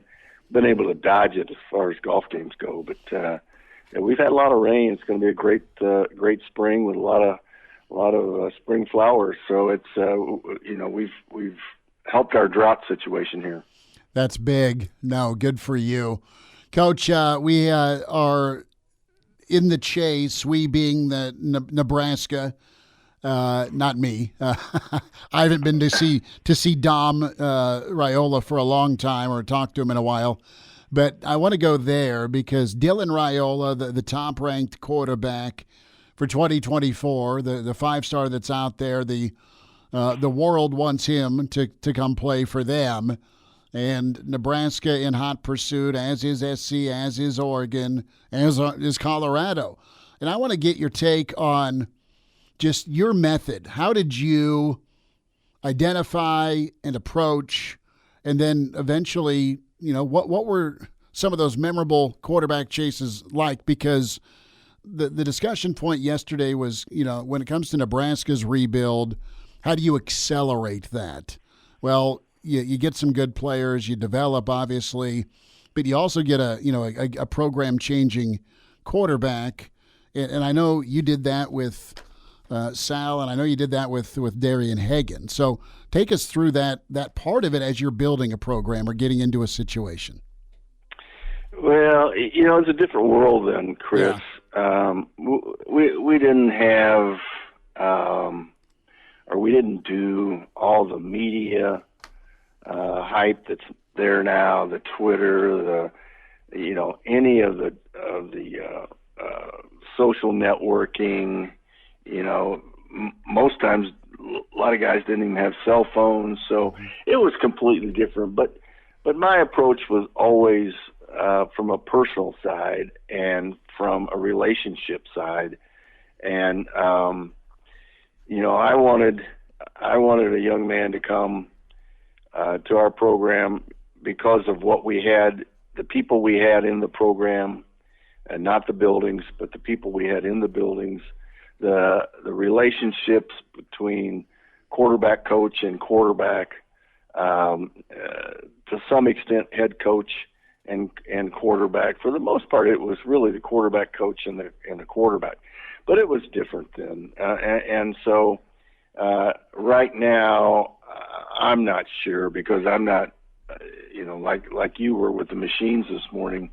been able to dodge it as far as golf games go. But we've had a lot of rain. It's going to be a great spring with a lot of spring flowers. So it's we've helped our drought situation here. That's big. No, good for you. Coach, we are in the chase, we being the Nebraska, not me. I haven't been to see Dom Raiola for a long time or talk to him in a while. But I want to go there because Dylan Raiola, the top-ranked quarterback for 2024, the five-star that's out there, the world wants him to come play for them. And Nebraska in hot pursuit, as is SC, as is Oregon, as is Colorado. And I want to get your take on just your method. How did you identify and approach, and then eventually, what were some of those memorable quarterback chases like? Because the discussion point yesterday was, when it comes to Nebraska's rebuild, how do you accelerate that? Well, you get some good players, you develop, obviously, but you also get a program-changing quarterback. And I know you did that with Sal, and I know you did that with Darian Hagan. So take us through that part of it as you're building a program or getting into a situation. Well, it's a different world then, Chris. Yeah. We didn't have, or we didn't do all the media hype that's there now, the Twitter, any of the social networking. Most times a lot of guys didn't even have cell phones, so it was completely different. But my approach was always from a personal side and from a relationship side. And I wanted a young man to come to our program because of what we had, the people we had in the program, and not the buildings, but the people we had in the buildings, the relationships between quarterback coach and quarterback, to some extent head coach and quarterback. For the most part, it was really the quarterback coach and the quarterback, but it was different then. And so right now, I'm not sure, because I'm not, like you were with the machines this morning.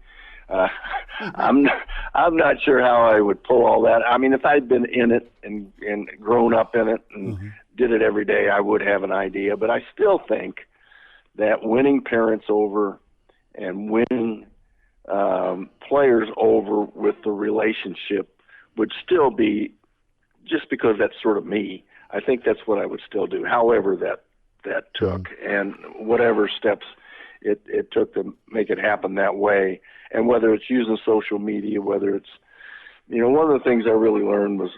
I'm not sure how I would pull all that. I mean, if I'd been in it and grown up in it and did it every day, I would have an idea. But I still think that winning parents over and winning players over with the relationship would still be, just because that's sort of me, I think that's what I would still do, however that took, and whatever steps it took to make it happen that way. And whether it's using social media, whether it's, one of the things I really learned was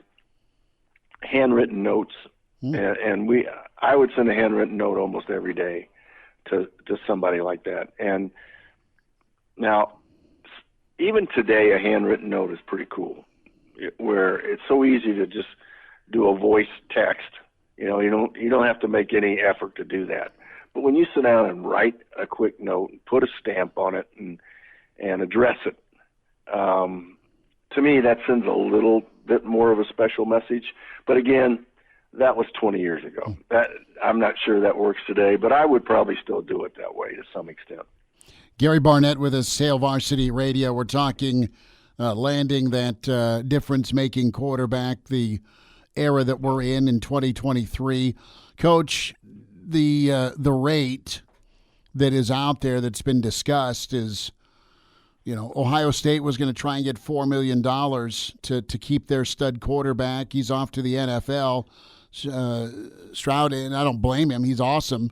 handwritten notes. And I would send a handwritten note almost every day to somebody like that. And now, even today, a handwritten note is pretty cool, where it's so easy to just do a voice text. You don't have to make any effort to do that. But when you sit down and write a quick note and put a stamp on it and address it, to me that sends a little bit more of a special message. But again, that was 20 years ago. I'm not sure that works today, but I would probably still do it that way to some extent. Gary Barnett with us, Hail Varsity Radio. We're talking landing that difference-making quarterback, the era that we're in 2023. Coach, the rate that is out there that's been discussed is, Ohio State was going to try and get $4 million to keep their stud quarterback. He's off to the NFL. Stroud, and I don't blame him. He's awesome.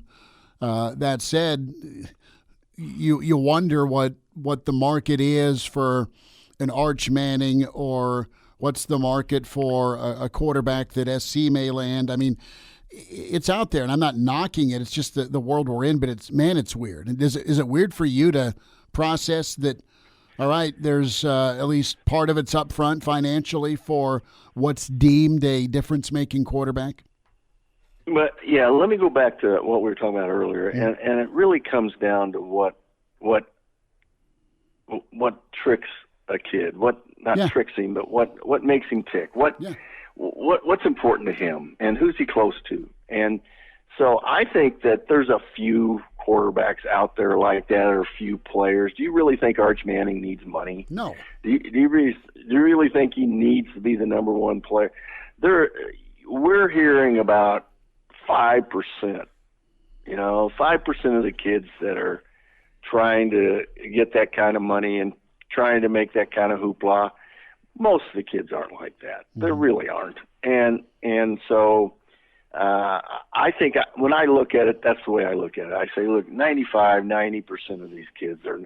That said, you wonder what the market is for an Arch Manning, or what's the market for a quarterback that SC may land. I mean, it's out there, and I'm not knocking it. It's just the world we're in, but it's weird. And is it weird for you to process that, all right, there's at least part of it's up front financially for what's deemed a difference-making quarterback? But, yeah, let me go back to what we were talking about earlier, and it really comes down to what tricks a kid, tricks him, but what makes him tick, what's important to him, and who's he close to. And so I think that there's a few quarterbacks out there like that, or a few players. Do you really think Arch Manning needs money? No. Do you really think he needs to be the number one player? We're hearing about 5%. 5% of the kids that are trying to get that kind of money and trying to make that kind of hoopla. Most of the kids aren't like that. They really aren't. And so I think when I look at it, that's the way I look at it. I say, look, 90% of these kids are,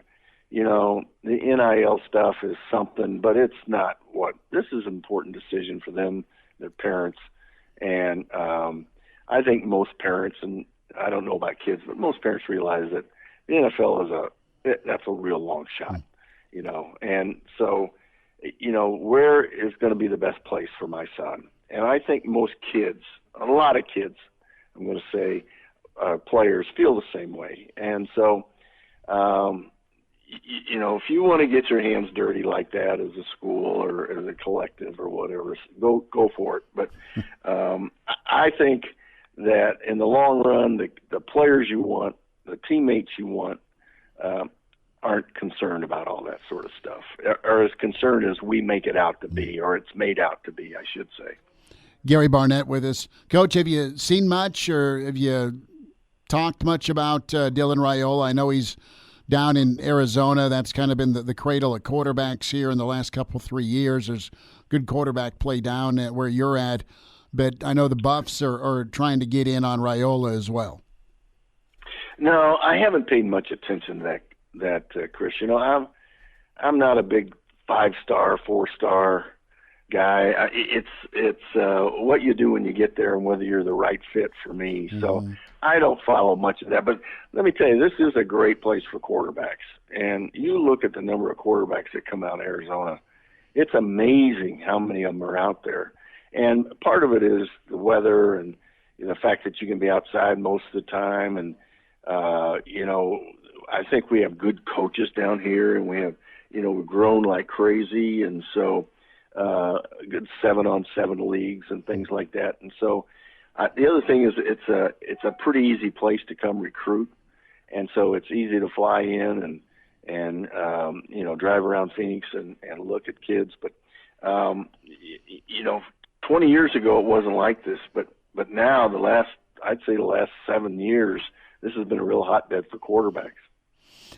the NIL stuff is something, but it's not this is an important decision for them, their parents. And I think most parents, and I don't know about kids, but most parents realize that the NFL that's a real long shot, and so, where is going to be the best place for my son? And I think most kids, a lot of kids, I'm going to say, players feel the same way. And so, if you want to get your hands dirty like that as a school or as a collective or whatever, go for it. But I think that in the long run, the players you want, the teammates you want, aren't concerned about all that sort of stuff, or as concerned as we make it out to be, or it's made out to be, I should say. Gary Barnett with us. Coach, have you seen much or have you talked much about Dylan Raiola? I know he's down in Arizona. That's kind of been the cradle of quarterbacks here in the last 3 years. There's good quarterback play down at where you're at, but I know the Buffs are trying to get in on Raiola as well. No, I haven't paid much attention to that Chris. I'm not a big 5-star, 4-star guy. It's what you do when you get there and whether you're the right fit for me. Mm-hmm. So I don't follow much of that. But let me tell you, this is a great place for quarterbacks. And you look at the number of quarterbacks that come out of Arizona, it's amazing how many of them are out there. And part of it is the weather and the fact that you can be outside most of the time. And, I think we have good coaches down here, and we have, we've grown like crazy. And so good 7-on-7 leagues and things like that. And so the other thing is it's a pretty easy place to come recruit. And so it's easy to fly in and drive around Phoenix and look at kids. But, 20 years ago it wasn't like this, but now I'd say the last 7 years, this has been a real hotbed for quarterbacks.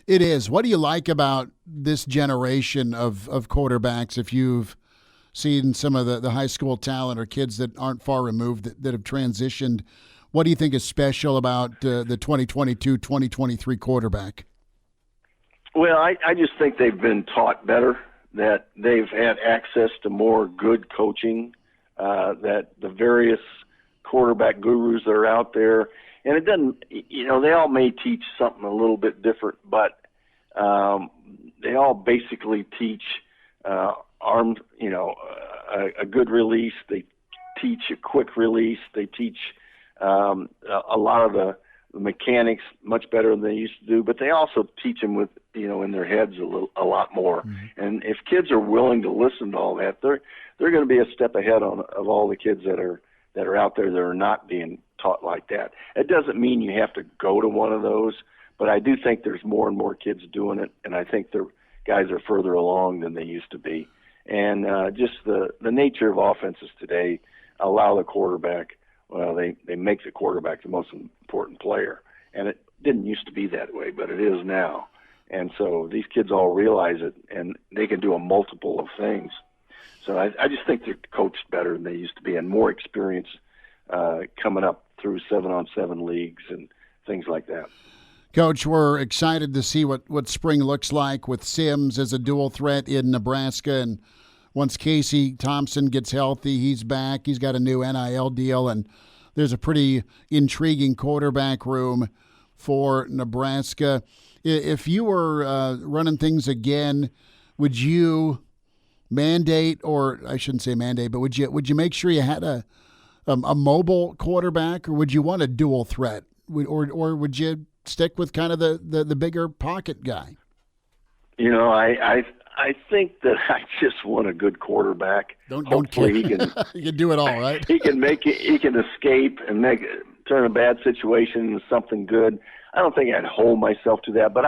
It is. What do you like about this generation of quarterbacks? If you've seen some of the high school talent or kids that aren't far removed that have transitioned, what do you think is special about the 2022-2023 quarterback? Well, I just think they've been taught better, that they've had access to more good coaching, that the various quarterback gurus that are out there, and it doesn't, they all may teach something a little bit different, but they all basically teach a good release. They teach a quick release. They teach a lot of the mechanics much better than they used to do, but they also teach them with, in their heads a lot more. Mm-hmm. And if kids are willing to listen to all that, they're going to be a step ahead of all the kids that are out there that are not being taught like that. It doesn't mean you have to go to one of those, but I do think there's more and more kids doing it, and I think the guys are further along than they used to be. And just the nature of offenses today allow the quarterback, they make the quarterback the most important player. And it didn't used to be that way, but it is now. And so these kids all realize it, and they can do a multiple of things. So I just think they're coached better than they used to be, and more experience coming up through 7-on-7 leagues and things like that. Coach, we're excited to see what spring looks like with Sims as a dual threat in Nebraska. And once Casey Thompson gets healthy, he's back. He's got a new NIL deal, and there's a pretty intriguing quarterback room for Nebraska. If you were running things again, would you mandate, or I shouldn't say mandate, but would you make sure you had a mobile quarterback, or would you want a dual threat, or would you stick with kind of the bigger pocket guy? I think that I just want a good quarterback. Don't kid. He can you can do it all, right? He can make it. He can escape and turn a bad situation into something good. I don't think I'd hold myself to that, but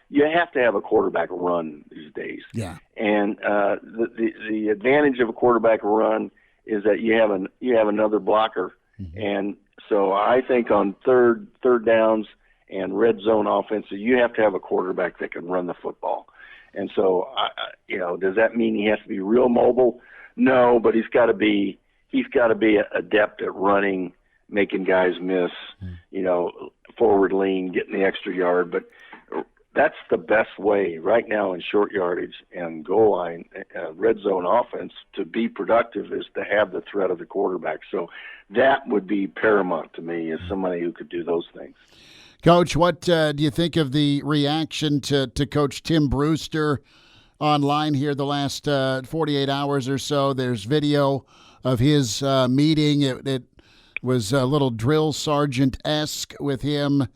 you have to have a quarterback run these days. Yeah. And the advantage of a quarterback run is that you have another blocker. Mm-hmm. And so I think on third downs and red zone offense, you have to have a quarterback that can run the football. And so, does that mean he has to be real mobile? No, but he's got to be adept at running, making guys miss, forward lean, getting the extra yard. But that's the best way right now in short yardage and goal line, red zone offense to be productive is to have the threat of the quarterback. So that would be paramount to me as somebody who could do those things. Coach, what do you think of the reaction to Coach Tim Brewster online here the last 48 hours or so? There's video of his meeting. It was a little drill sergeant-esque with him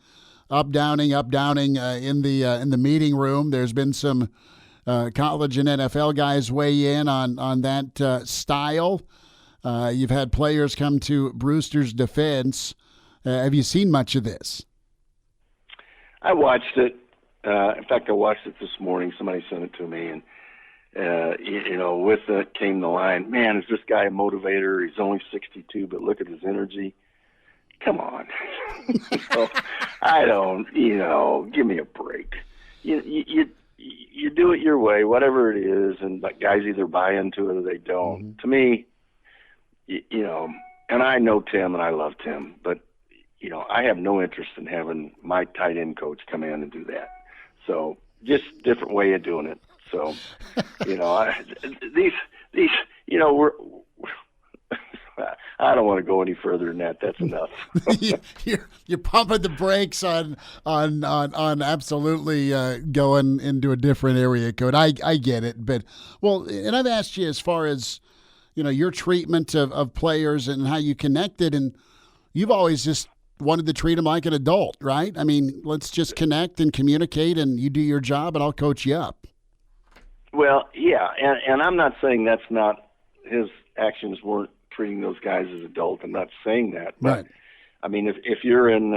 up-downing in the meeting room. There's been some college and NFL guys weigh in on that style. You've had players come to Brewster's defense. Have you seen much of this? I watched it. In fact, I watched it this morning. Somebody sent it to me, and with it came the line, man, is this guy a motivator? He's only 62, but look at his energy. Come on. I don't, give me a break. You do it your way, whatever it is, and guys either buy into it or they don't. Mm-hmm. To me, and I know Tim and I love Tim, but I have no interest in having my tight end coach come in and do that. So just different way of doing it. So, I don't want to go any further than that. That's enough. You're pumping the brakes on absolutely going into a different area code. I get it, but and I've asked you as far as your treatment of players and how you connected, and you've always just wanted to treat them like an adult, right? I mean, let's just connect and communicate, and you do your job, and I'll coach you up. Well, yeah, and I'm not saying that's not his actions weren't treating those guys as adults. I'm not saying that, but right. I mean, if you're in,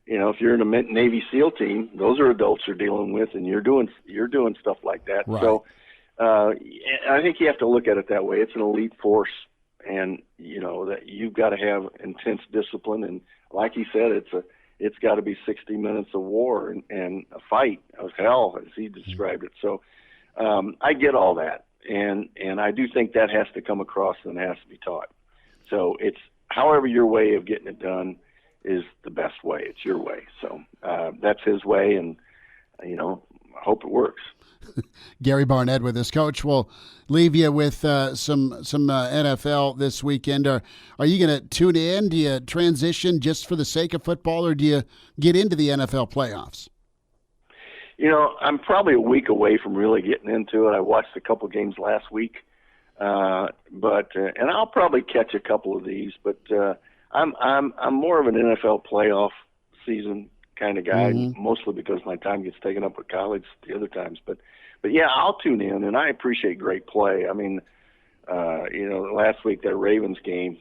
if you're in a Navy SEAL team, those are adults you're dealing with, and you're doing stuff like that. Right. So I think you have to look at it that way. It's an elite force, and that you've got to have intense discipline, and like he said, it's got to be 60 minutes of war and a fight of hell, as he described it. So I get all that, and I do think that has to come across and has to be taught. So it's however your way of getting it done is the best way. It's your way. So that's his way, and I hope it works. Gary Barnett with us. Coach, we'll leave you with some NFL this weekend. Are you going to tune in? Do you transition just for the sake of football, or do you get into the NFL playoffs? I'm probably a week away from really getting into it. I watched a couple games last week, but I'll probably catch a couple of these. But I'm more of an NFL playoff season kind of guy, mostly because my time gets taken up with college the other times. But yeah, I'll tune in, and I appreciate great play. I mean, last week that Ravens game,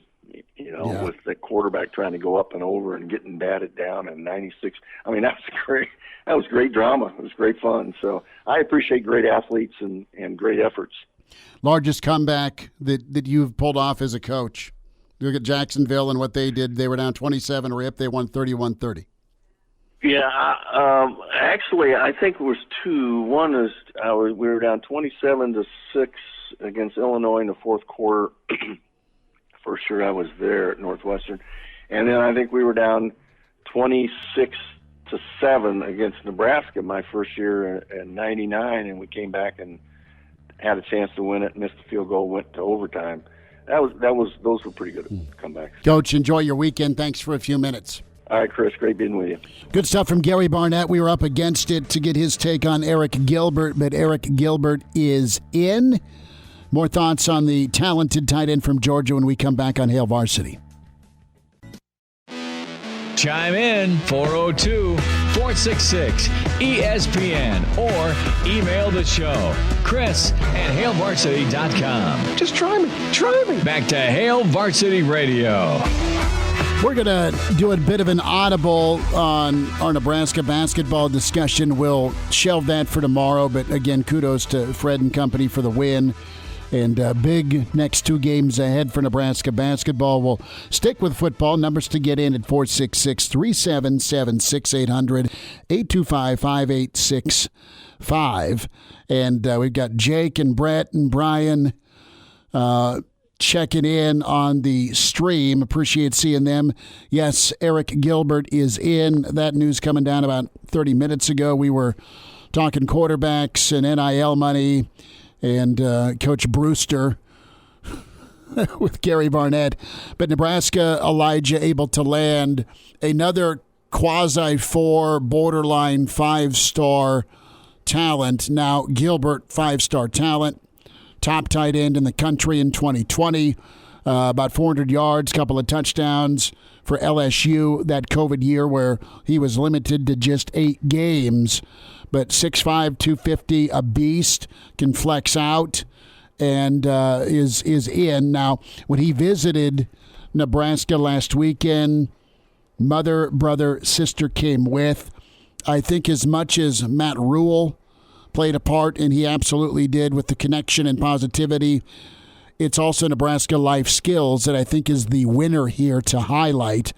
with the quarterback trying to go up and over and getting batted down in 96. I mean, that was great. That was great drama. It was great fun. So I appreciate great athletes and great efforts. Largest comeback that you've pulled off as a coach? Look at Jacksonville and what they did. They were down 27-rip. They won 31-30. Yeah, actually, I think it was two. One is we were down 27-6 against Illinois in the fourth quarter. For sure, I was there at Northwestern, and then I think we were down 26-7 against Nebraska my first year in '99, and we came back and had a chance to win it. Missed the field goal, went to overtime. Those were pretty good comebacks. Coach, enjoy your weekend. Thanks for a few minutes. All right, Chris, great being with you. Good stuff from Gary Barnett. We were up against it to get his take on Arik Gilbert, but Arik Gilbert is in. More thoughts on the talented tight end from Georgia when we come back on Hail Varsity. Chime in 402-466-ESPN or email the show, Chris@HailVarsity.com. Just try me. Back to Hail Varsity Radio. We're going to do a bit of an audible on our Nebraska basketball discussion. We'll shelve that for tomorrow, but again, kudos to Fred and company for the win. And big next 2 games ahead for Nebraska basketball. We'll stick with football. Numbers to get in at 466-377-6800, 825-5865. And we've got Jake and Brett and Brian checking in on the stream. Appreciate seeing them. Yes, Arik Gilbert is in. That news coming down about 30 minutes ago. We were talking quarterbacks and NIL money and Coach Brewster with Gary Barnett. But Nebraska, Elijah, able to land another quasi-4, borderline 5-star talent. Now, Gilbert, 5-star talent, top tight end in the country in 2020, about 400 yards, couple of touchdowns for LSU that COVID year where he was limited to just 8 games. But 6'5", 250, a beast, can flex out, and is in. Now, when he visited Nebraska last weekend, mother, brother, sister came with. I think as much as Matt Rule played a part, and he absolutely did with the connection and positivity, it's also Nebraska life skills that I think is the winner here to highlight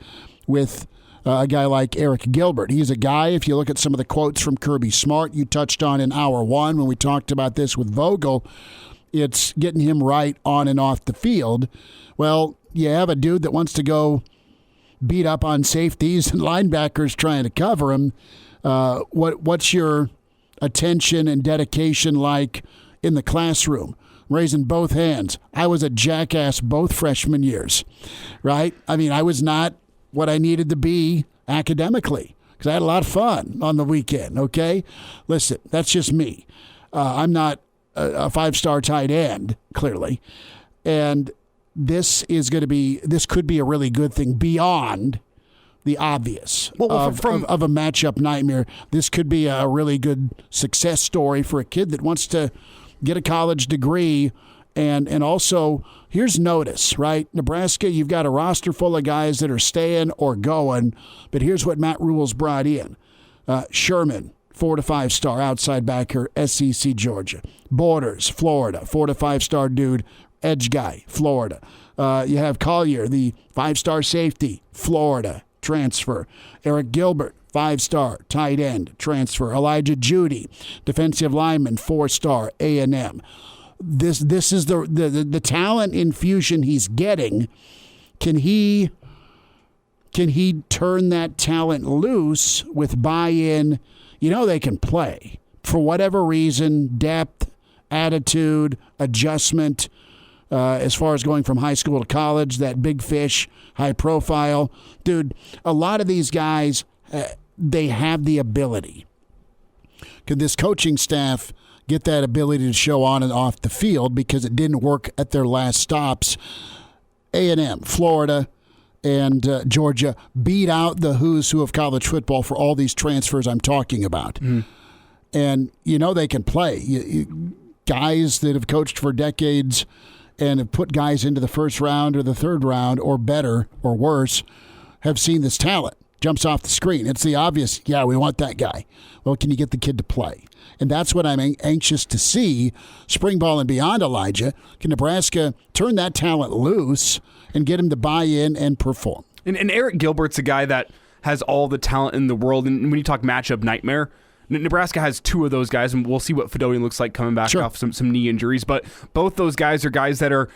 with a guy like Arik Gilbert. He's a guy, if you look at some of the quotes from Kirby Smart, you touched on in hour 1 when we talked about this with Vogel, it's getting him right on and off the field. Well, you have a dude that wants to go beat up on safeties and linebackers trying to cover him. What's your attention and dedication like in the classroom? Raising both hands. I was a jackass both freshman years, right? I mean, I was not what I needed to be academically because I had a lot of fun on the weekend, okay? Listen, that's just me. I'm not a 5-star tight end, clearly. And this could be a really good thing beyond the obvious of a matchup nightmare. This could be a really good success story for a kid that wants to get a college degree. And also, here's notice, right? Nebraska, you've got a roster full of guys that are staying or going, but here's what Matt Rule's brought in. Sherman, 4 to 5-star outside backer, SEC, Georgia. Borders, Florida, 4 to 5-star dude, edge guy, Florida. You have Collier, the 5-star safety, Florida, transfer. Arik Gilbert, 5-star tight end, transfer. Elijah Judy, defensive lineman, 4-star, A&M. This is the talent infusion he's getting. Can he turn that talent loose with buy-in? You know they can play for whatever reason, depth, attitude, adjustment. As far as going from high school to college, that big fish, high profile. Dude, a lot of these guys, they have the ability. Could this coaching staff get that ability to show on and off the field because it didn't work at their last stops? A&M, Florida, and Georgia beat out the who's who of college football for all these transfers I'm talking about. Mm. And you know they can play. Guys that have coached for decades and have put guys into the first round or the third round or better or worse have seen this talent. Jumps off the screen. It's the obvious, yeah, we want that guy. Well, can you get the kid to play? And that's what I'm anxious to see. Spring ball and beyond, Elijah. Can Nebraska turn that talent loose and get him to buy in and perform? And Arik Gilbert's a guy that has all the talent in the world. And when you talk matchup nightmare, Nebraska has 2 of those guys, and we'll see what Fedoni looks like coming back off some knee injuries. But both those guys are guys that are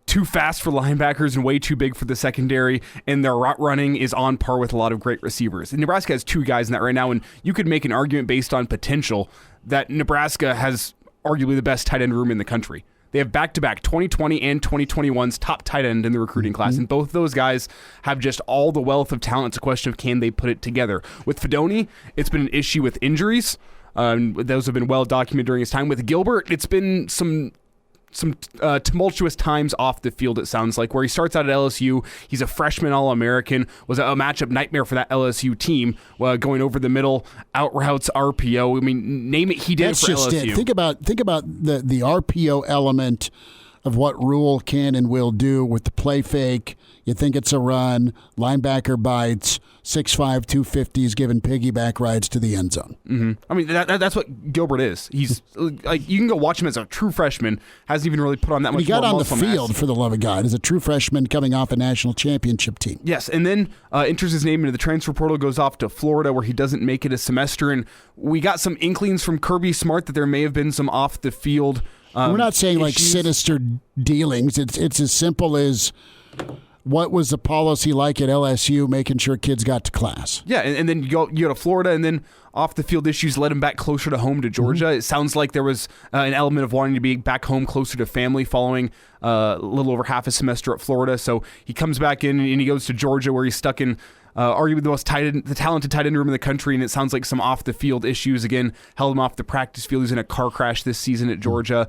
too fast for linebackers and way too big for the secondary, and their route running is on par with a lot of great receivers. And Nebraska has 2 guys in that right now, and you could make an argument based on potential that Nebraska has arguably the best tight end room in the country. They have back-to-back 2020 and 2021's top tight end in the recruiting class, and both those guys have just all the wealth of talent. It's a question of can they put it together. With Fedoni, it's been an issue with injuries. Those have been well documented during his time. With Gilbert, it's been some tumultuous times off the field, it sounds like, where he starts out at LSU. He's a freshman All-American, was a matchup nightmare for that LSU team, going over the middle, out routes, RPO. I mean, name it, he did. That's it for LSU. Think about the RPO element of what Rule can and will do with the play fake. You think it's a run, linebacker bites, 6'5", 250 is giving piggyback rides to the end zone. Mm-hmm. I mean, that's what Gilbert is. He's like, you can go watch him as a true freshman. Hasn't even really put on that much. He got more on the muscle field, mass. for the love of God, as a true freshman coming off a national championship team. Yes, and then enters his name into the transfer portal, goes off to Florida where he doesn't make it a semester. And we got some inklings from Kirby Smart that there may have been some off the field. We're not saying like issues. sinister dealings. It's as simple as what was the policy like at LSU, making sure kids got to class. Yeah, and then you go to Florida, and then off the field issues led him back closer to home to Georgia. Mm-hmm. It sounds like there was an element of wanting to be back home closer to family following a little over half a semester at Florida. So he comes back in and he goes to Georgia, where he's stuck in arguably the most talented tight end room in the country, and it sounds like some off the field issues again held him off the practice field. He was in a car crash this season at Georgia.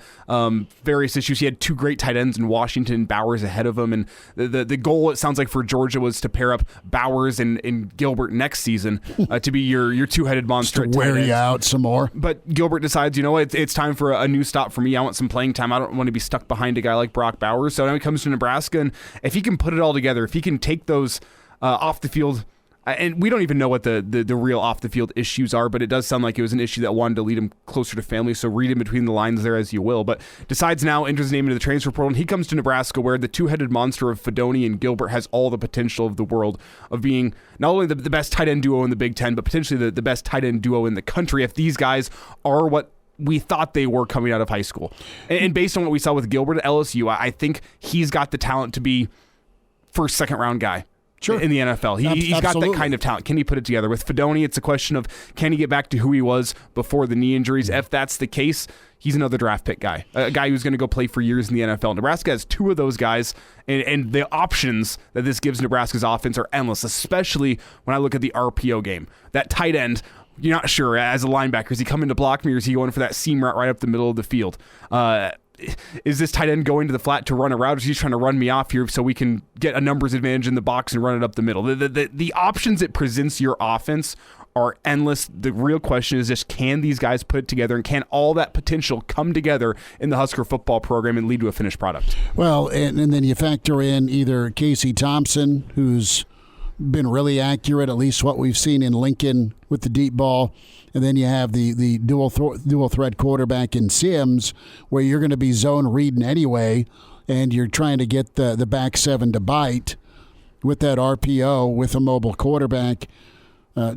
Various issues. He had two great tight ends in Washington and Bowers ahead of him, and the goal, it sounds like, for Georgia was to pair up Bowers and Gilbert next season to be your two-headed monster. Just to wear you out some more. But Gilbert decides, you know what, it's time for a new stop for me. I want some playing time. I don't want to be stuck behind a guy like Brock Bowers. So now he comes to Nebraska, and if he can put it all together, if he can take those off the field, and we don't even know what the real off the field issues are, but it does sound like it was an issue that wanted to lead him closer to family. So read in between the lines there as you will. But decides now, enters his name into the transfer portal, and he comes to Nebraska, where the two-headed monster of Fedoni and Gilbert has all the potential of the world of being not only the best tight end duo in the Big Ten, but potentially the best tight end duo in the country if these guys are what we thought they were coming out of high school. And based on what we saw with Gilbert at LSU, I think he's got the talent to be first, second round guy. Sure. In the NFL. He's got that kind of talent. Can he put it together? With Fedoni, it's a question of, can he get back to who he was before the knee injuries? If that's the case, he's another draft pick guy, a guy who's going to go play for years in the NFL. Nebraska has two of those guys, and the options that this gives Nebraska's offense are endless, especially when I look at the RPO game. That tight end, you're not sure, as a linebacker, is he coming to block me, or is he going for that seam route right up the middle of the field? Is this tight end going to the flat to run a route, or is he trying to run me off here so we can get a numbers advantage in the box and run it up the middle? The options it presents your offense are endless. The real question is just, can these guys put it together, and can all that potential come together in the Husker football program and lead to a finished product? Well, and then you factor in either Casey Thompson, who's been really accurate, at least what we've seen in Lincoln with the deep ball, and then you have the dual threat quarterback in Sims, where you're going to be zone reading anyway, and you're trying to get the back seven to bite with that RPO with a mobile quarterback.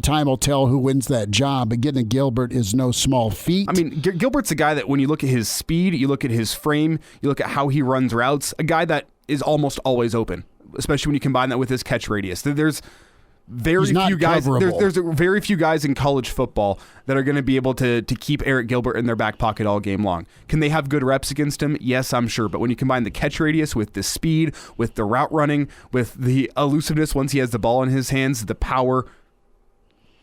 Time will tell who wins that job, but getting a Gilbert is no small feat. I mean, Gilbert's a guy that when you look at his speed, you look at his frame, you look at how he runs routes, a guy that is almost always open, especially when you combine that with his catch radius. There's very few guys. There's very few guys in college football that are going to be able to keep Arik Gilbert in their back pocket all game long. Can they have good reps against him? Yes, I'm sure. But when you combine the catch radius with the speed, with the route running, with the elusiveness once he has the ball in his hands, the power,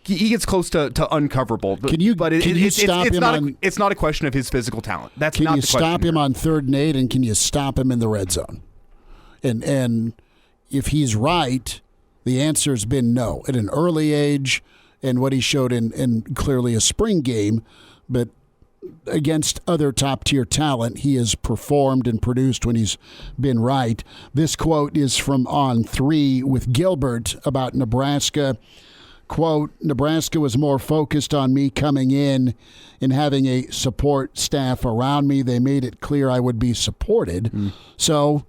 he gets close to uncoverable. It's not a question of his physical talent. That's can not you the question stop him here. on 3rd and 8, and can you stop him in the red zone? And if he's right, the answer has been no at an early age, and what he showed in clearly a spring game, but against other top-tier talent, he has performed and produced when he's been right. This quote is from On 3 with Gilbert about Nebraska. Quote, Nebraska was more focused on me coming in and having a support staff around me. They made it clear I would be supported. So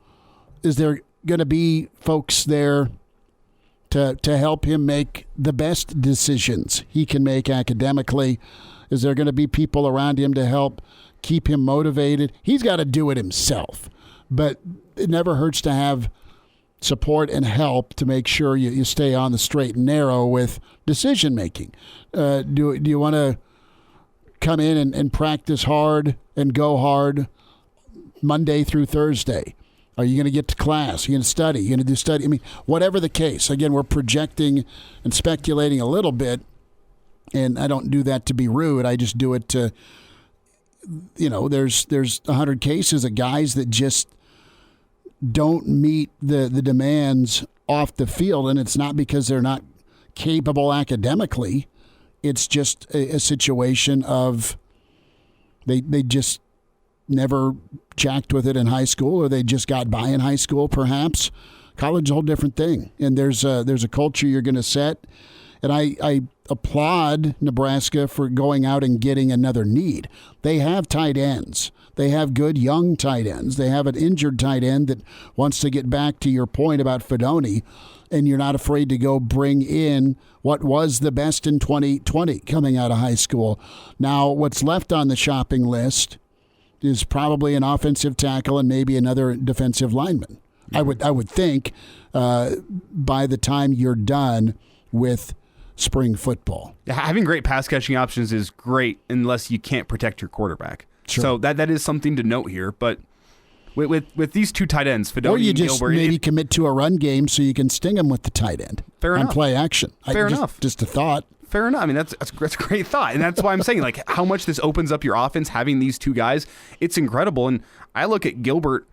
is there going to be folks there to help him make the best decisions he can make academically? Is there going to be people around him to help keep him motivated? He's got to do it himself, but it never hurts to have support and help to make sure you stay on the straight and narrow with decision making. Do you want to come in and practice hard and go hard Monday through Thursday? Are you going to get to class? Are you going to study? Are you going to do study? I mean, whatever the case. Again, we're projecting and speculating a little bit, and I don't do that to be rude. I just do it to, there's 100 cases of guys that just don't meet the demands off the field, and it's not because they're not capable academically. It's just a situation of they just never jacked with it in high school, or they just got by in high school, perhaps. College is a whole different thing, and there's a culture you're going to set. And I applaud Nebraska for going out and getting another need. They have tight ends. They have good young tight ends. They have an injured tight end that wants to get back to your point about Fedoni, and you're not afraid to go bring in what was the best in 2020 coming out of high school. Now, what's left on the shopping list is probably an offensive tackle and maybe another defensive lineman. I would think by the time you're done with spring football. Yeah, having great pass catching options is great unless you can't protect your quarterback. Sure. So that is something to note here. But with these two tight ends, Fedoni or you and just Gilbert, maybe commit to a run game so you can sting them with the tight end. Fair on enough. Play action. Fair enough. Just a thought. Fair enough. I mean, that's a great thought. And that's why I'm saying, like, how much this opens up your offense, having these two guys, it's incredible. And I look at Gilbert,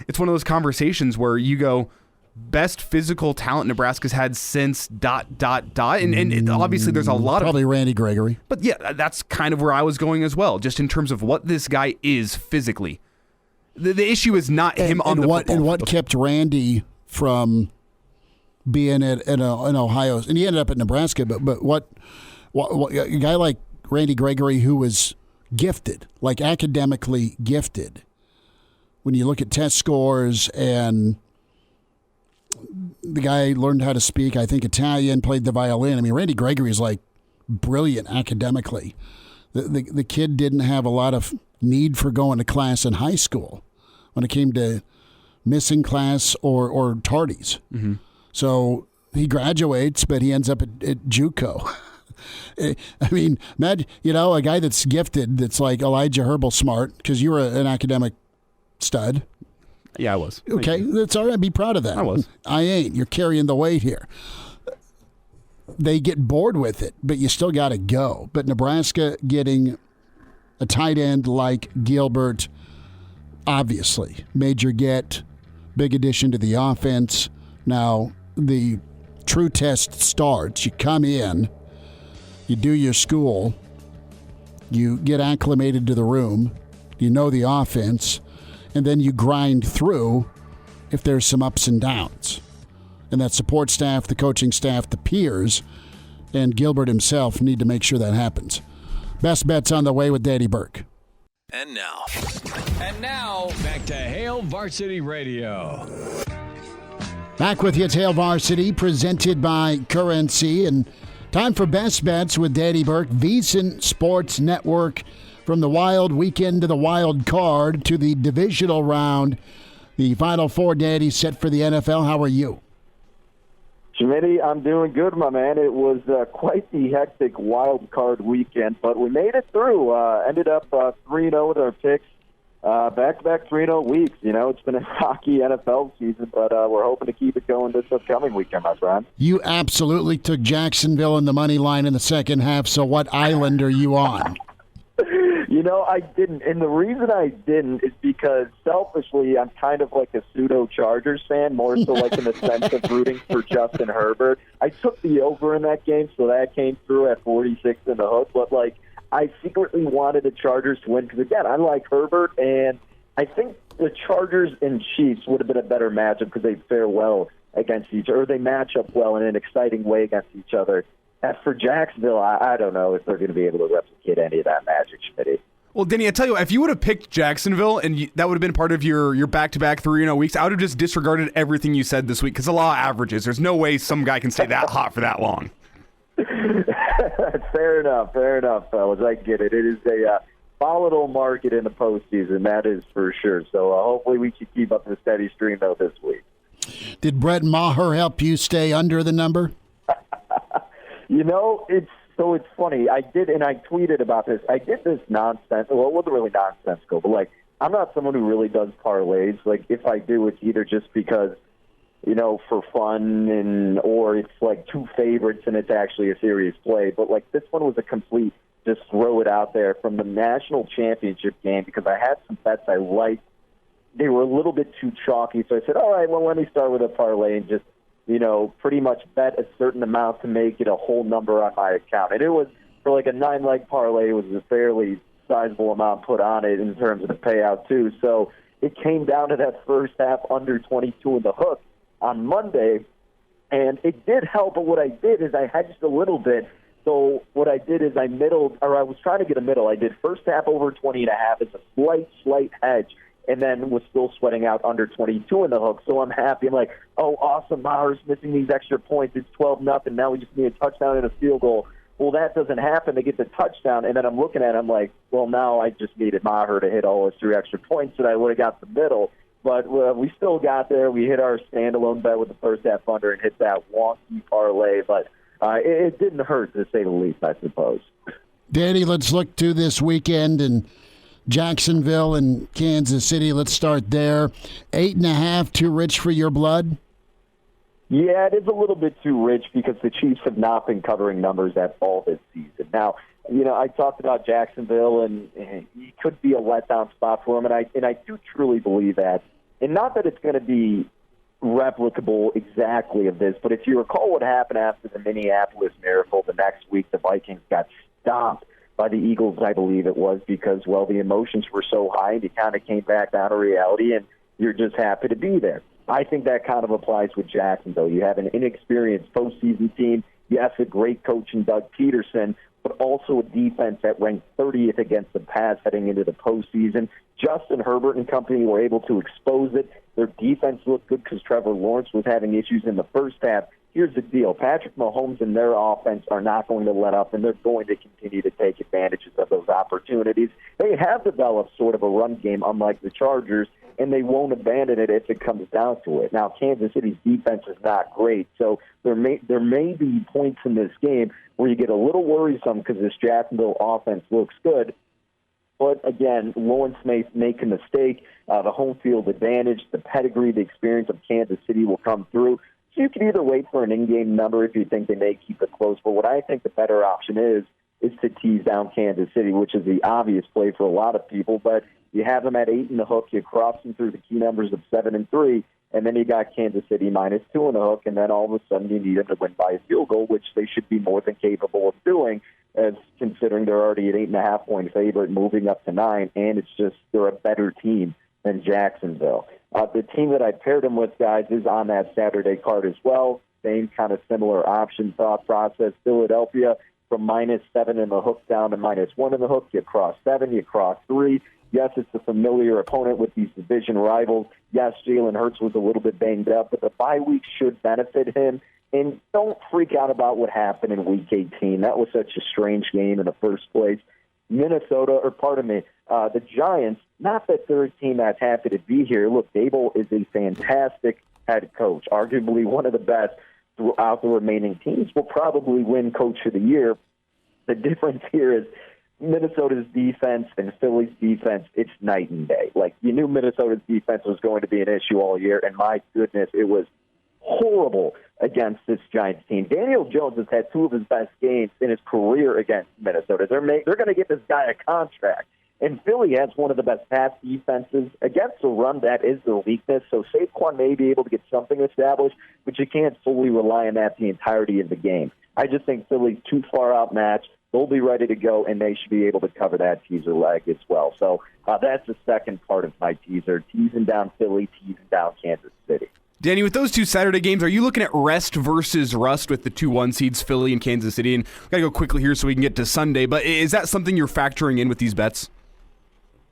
it's one of those conversations where you go, best physical talent Nebraska's had since ... And obviously there's a lot Probably Randy Gregory. But yeah, that's kind of where I was going as well, just in terms of what this guy is physically. The issue is not him on the football field. And what kept Randy from being in Ohio, and he ended up at Nebraska, but what a guy like Randy Gregory, who was gifted, like academically gifted, when you look at test scores, and the guy learned how to speak, I think, Italian, played the violin. I mean, Randy Gregory is like brilliant academically. The kid didn't have a lot of need for going to class in high school when it came to missing class or tardies. Mm-hmm. So he graduates, but he ends up at JUCO. I mean, imagine, a guy that's gifted, that's like Elijah Herbel smart, because you were an academic stud. Yeah, I was. Okay, that's all right. Be proud of that. I was. I ain't. You're carrying the weight here. They get bored with it, but you still got to go. But Nebraska getting a tight end like Gilbert, obviously, major get, big addition to the offense. Now, the true test starts. You come in, you do your school, you get acclimated to the room, you know the offense, and then you grind through if there's some ups and downs. And that support staff, the coaching staff, the peers, and Gilbert himself need to make sure that happens. Best Bets on the way with Danny Burke. And now, back to Hail Varsity Radio. Back with you, it's Hail Varsity, presented by Currency. And time for Best Bets with Danny Burke, VSiN Sports Network. From the wild weekend to the wild card to the divisional round, the Final Four, Danny, set for the NFL. How are you? Schmidt, I'm doing good, my man. It was quite the hectic wild card weekend, but we made it through. Ended up 3-0 with our picks. Back-to-back 3-0 weeks. It's been a rocky NFL season, but we're hoping to keep it going this upcoming weekend, my friend. You absolutely took Jacksonville in the money line in the second half, so what island are you on? I didn't. And the reason I didn't is because selfishly, I'm kind of like a pseudo-Chargers fan, more so like in the sense of rooting for Justin Herbert. I took the over in that game, so that came through at 46 in the hook. But, I secretly wanted the Chargers to win because, again, I like Herbert, and I think the Chargers and Chiefs would have been a better matchup because they fare well against each other, or they match up well in an exciting way against each other. As for Jacksonville, I don't know if they're going to be able to replicate any of that magic, Schmitty. Well, Denny, I tell you what, if you would have picked Jacksonville and that would have been part of your back-to-back 3-0 weeks, I would have just disregarded everything you said this week because the law averages. There's no way some guy can stay that hot for that long. Fair enough, fellas. I get it. It is a volatile market in the postseason, that is for sure. So hopefully we can keep up the steady stream, though, this week. Did Brett Maher help you stay under the number? It's funny. I did, and I tweeted about this. I did this nonsense. Well, it wasn't really nonsensical, but I'm not someone who really does parlays. If I do, it's either just because, for fun, or it's two favorites and it's actually a serious play. But this one was a complete just throw it out there from the national championship game because I had some bets I liked. They were a little bit too chalky, so I said, all right, well, let me start with a parlay and just pretty much bet a certain amount to make it a whole number on my account. And it was, for a 9-leg parlay, it was a fairly sizable amount put on it in terms of the payout too. So it came down to that first half under 22 in the hook on Monday, and it did help. But what I did is I hedged a little bit. So what I did is I was trying to get a middle. I did first half over 20.5 as a slight hedge, and then was still sweating out under 22 in the hook. So I'm happy. I'm like, oh, awesome, Maher's missing these extra points. It's 12-0. Now we just need a touchdown and a field goal. Well, that doesn't happen. They get the touchdown, and then I'm looking at it, I'm like, well, now I just needed Maher to hit all his 3 extra points, and I would have got the middle. But we still got there. We hit our standalone bet with the first half under and hit that wonky parlay. But it didn't hurt, to say the least, I suppose. Danny, let's look to this weekend and Jacksonville and Kansas City. Let's start there. 8.5, too rich for your blood? Yeah, it is a little bit too rich because the Chiefs have not been covering numbers at all this season. Now, I talked about Jacksonville, and it could be a letdown spot for them, and I do truly believe that. And not that it's going to be replicable exactly of this, but if you recall what happened after the Minneapolis Miracle, the next week the Vikings got stomped by the Eagles, I believe it was, because, well, the emotions were so high and you kind of came back down to reality and you're just happy to be there. I think that kind of applies with Jacksonville. You have an inexperienced postseason team. Yes, a great coach in Doug Peterson, but also a defense that ranked 30th against the pass heading into the postseason. Justin Herbert and company were able to expose it. Their defense looked good because Trevor Lawrence was having issues in the first half. Here's the deal. Patrick Mahomes and their offense are not going to let up, and they're going to continue to take advantages of those opportunities. They have developed sort of a run game, unlike the Chargers, and they won't abandon it if it comes down to it. Now, Kansas City's defense is not great, so there may be points in this game where you get a little worrisome because this Jacksonville offense looks good. But, again, Lawrence may make a mistake. The home field advantage, the pedigree, the experience of Kansas City will come through. So you can either wait for an in-game number if you think they may keep it close. But what I think the better option is to tease down Kansas City, which is the obvious play for a lot of people. But you have them at 8 in the hook. You cross them through the key numbers of 7 and 3. And then you got Kansas City -2 in the hook. And then all of a sudden you need them to win by a field goal, which they should be more than capable of doing, as considering they're already an 8.5-point favorite moving up to 9. And it's just they're a better team than Jacksonville. The team that I paired them with, guys, is on that Saturday card as well. Same kind of similar option thought process. Philadelphia from -7 in the hook down to -1 in the hook. You cross 7, you cross 3. Yes, it's a familiar opponent with these division rivals. Yes, Jalen Hurts was a little bit banged up, but the bye week should benefit him. And don't freak out about what happened in Week 18. That was such a strange game in the first place. The Giants, not that they're a team that's happy to be here. Look, Dable is a fantastic head coach, arguably one of the best throughout the remaining teams. Will probably win Coach of the Year. The difference here is Minnesota's defense and Philly's defense, it's night and day. Like, you knew Minnesota's defense was going to be an issue all year, and my goodness, it was horrible against this Giants team. Daniel Jones has had 2 of his best games in his career against Minnesota. They're going to get this guy a contract. And Philly has one of the best pass defenses. Against the run, that is their weakness. So Saquon may be able to get something established, but you can't fully rely on that the entirety of the game. I just think Philly's too far outmatched. They'll be ready to go, and they should be able to cover that teaser leg as well. So that's the second part of my teaser, teasing down Philly, teasing down Kansas City. Danny, with those 2 Saturday games, are you looking at rest versus rust with the 2 1 seeds, Philly and Kansas City? And we've got to go quickly here so we can get to Sunday, but is that something you're factoring in with these bets?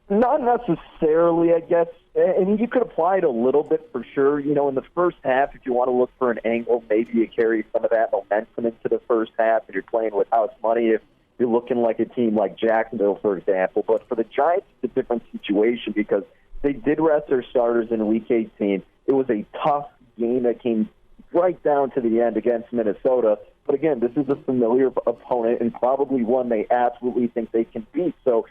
Not necessarily, I guess. And you could apply it a little bit for sure. In the first half, if you want to look for an angle, maybe you carry some of that momentum into the first half and you're playing with house money if you're looking like a team like Jacksonville, for example. But for the Giants, it's a different situation because they did rest their starters in Week 18. It was a tough game that came right down to the end against Minnesota. But again, this is a familiar opponent and probably one they absolutely think they can beat. So,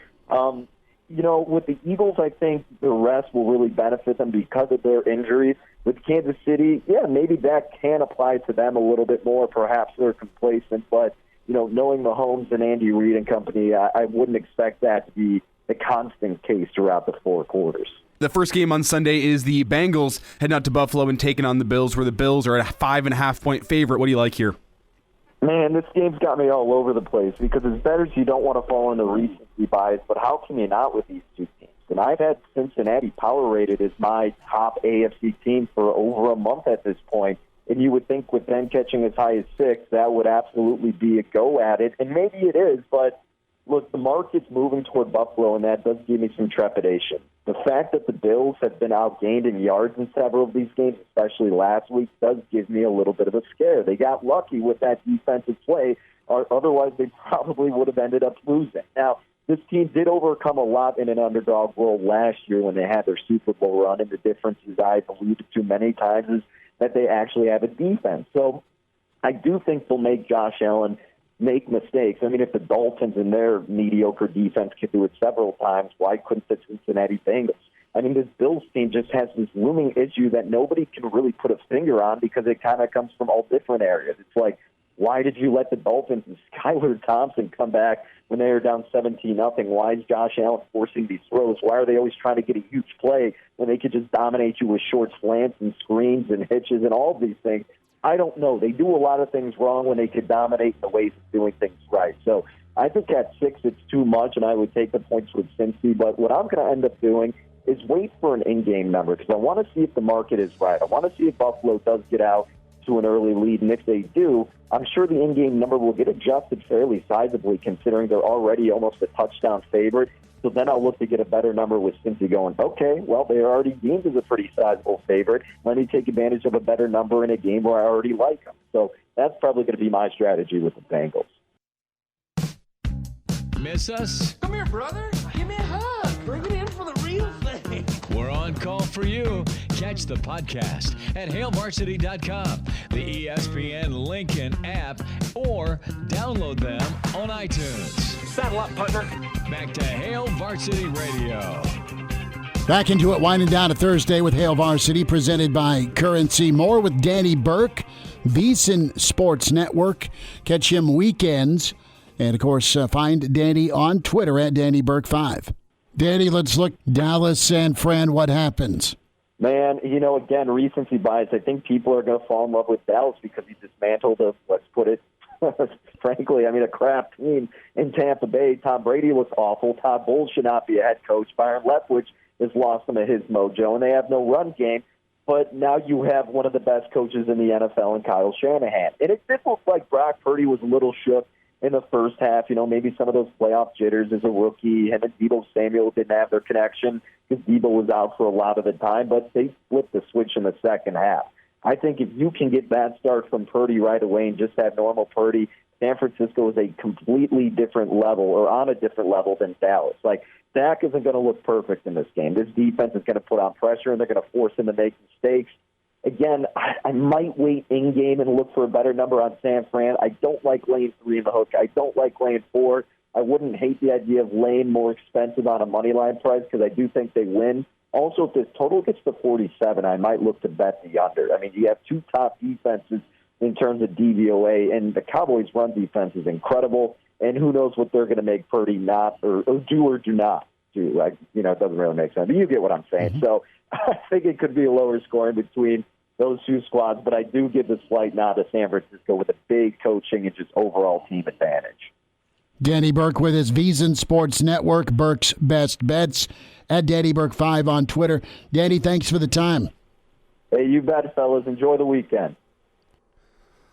with the Eagles, I think the rest will really benefit them because of their injuries. With Kansas City, yeah, maybe that can apply to them a little bit more. Perhaps they're complacent, but, knowing Mahomes and Andy Reid and company, I wouldn't expect that to be the constant case throughout the 4 quarters. The first game on Sunday is the Bengals heading out to Buffalo and taking on the Bills, where the Bills are a 5.5-point favorite. What do you like here? Man, this game's got me all over the place because as bettors, you don't want to fall into recency bias, but how can you not with these two teams? And I've had Cincinnati power rated as my top AFC team for over a month at this point. And you would think with them catching as high as 6, that would absolutely be a go at it. And maybe it is, but look, the market's moving toward Buffalo, and that does give me some trepidation. The fact that the Bills have been outgained in yards in several of these games, especially last week, does give me a little bit of a scare. They got lucky with that defensive play, or otherwise they probably would have ended up losing. Now, this team did overcome a lot in an underdog role last year when they had their Super Bowl run, and the differences I've alluded to many times is that they actually have a defense. So I do think they'll make Josh Allen make mistakes. I mean, if the Dolphins and their mediocre defense can do it several times, why couldn't the Cincinnati Bengals? I mean, this Bills team just has this looming issue that nobody can really put a finger on because it kind of comes from all different areas. It's like, why did you let the Dolphins and Skylar Thompson come back when they were down 17-0? Why is Josh Allen forcing these throws? Why are they always trying to get a huge play when they could just dominate you with short slants and screens and hitches and all of these things? I don't know. They do a lot of things wrong when they could dominate the ways of doing things right. So I think at 6 it's too much, and I would take the points with Cincy. But what I'm going to end up doing is wait for an in-game number because I want to see if the market is right. I want to see if Buffalo does get out to an early lead, and if they do, I'm sure the in-game number will get adjusted fairly sizably considering they're already almost a touchdown favorite. So then I'll look to get a better number with Cincy going, okay, well, they're already deemed as a pretty sizable favorite. Let me take advantage of a better number in a game where I already like them. So that's probably going to be my strategy with the Bengals. Miss us? Come here, brother. Give me a hug. Bring it in for the real thing. We're on call for you. Catch the podcast at HailVarsity.com, the ESPN Lincoln app, or download them on iTunes. Saddle up, partner. Back to Hail Varsity Radio. Back into it, winding down a Thursday with Hail Varsity, presented by Currency. More with Danny Burke, VSiN Sports Network. Catch him weekends. And, of course, find Danny on Twitter at DannyBurke5. Danny, let's look Dallas, San Fran. What happens? Man, again, recency bias. I think people are going to fall in love with Dallas because he dismantled let's put it, frankly, a crap team in Tampa Bay. Tom Brady looks awful. Todd Bowles should not be a head coach. Byron Leftwich has lost some of his mojo, and they have no run game. But now you have one of the best coaches in the NFL in Kyle Shanahan. And it did look like Brock Purdy was a little shook in the first half. Maybe some of those playoff jitters as a rookie. Him and Deebo Samuel didn't have their connection because Deebo was out for a lot of the time, but they flipped the switch in the second half. I think if you can get that start from Purdy right away and just have normal Purdy, San Francisco is a completely different level or on a different level than Dallas. Like, Dak isn't going to look perfect in this game. This defense is going to put on pressure, and they're going to force him to make mistakes. Again, I might wait in-game and look for a better number on San Fran. I don't like laying 3 in the hook. I don't like laying 4. I wouldn't hate the idea of laying more expensive on a money line price because I do think they win. Also, if this total gets to 47, I might look to bet the under. You have 2 top defenses in terms of DVOA, and the Cowboys' run defense is incredible, and who knows what they're going to make Purdy not or do or do not do. It doesn't really make sense, but you get what I'm saying. Mm-hmm. So I think it could be a lower scoring between those 2 squads, but I do give the slight nod to San Francisco with a big coaching and just overall team advantage. Danny Burke with his VSiN Sports Network, Burke's Best Bets, at Danny Burke5 on Twitter. Danny, thanks for the time. Hey, you bet, fellas. Enjoy the weekend.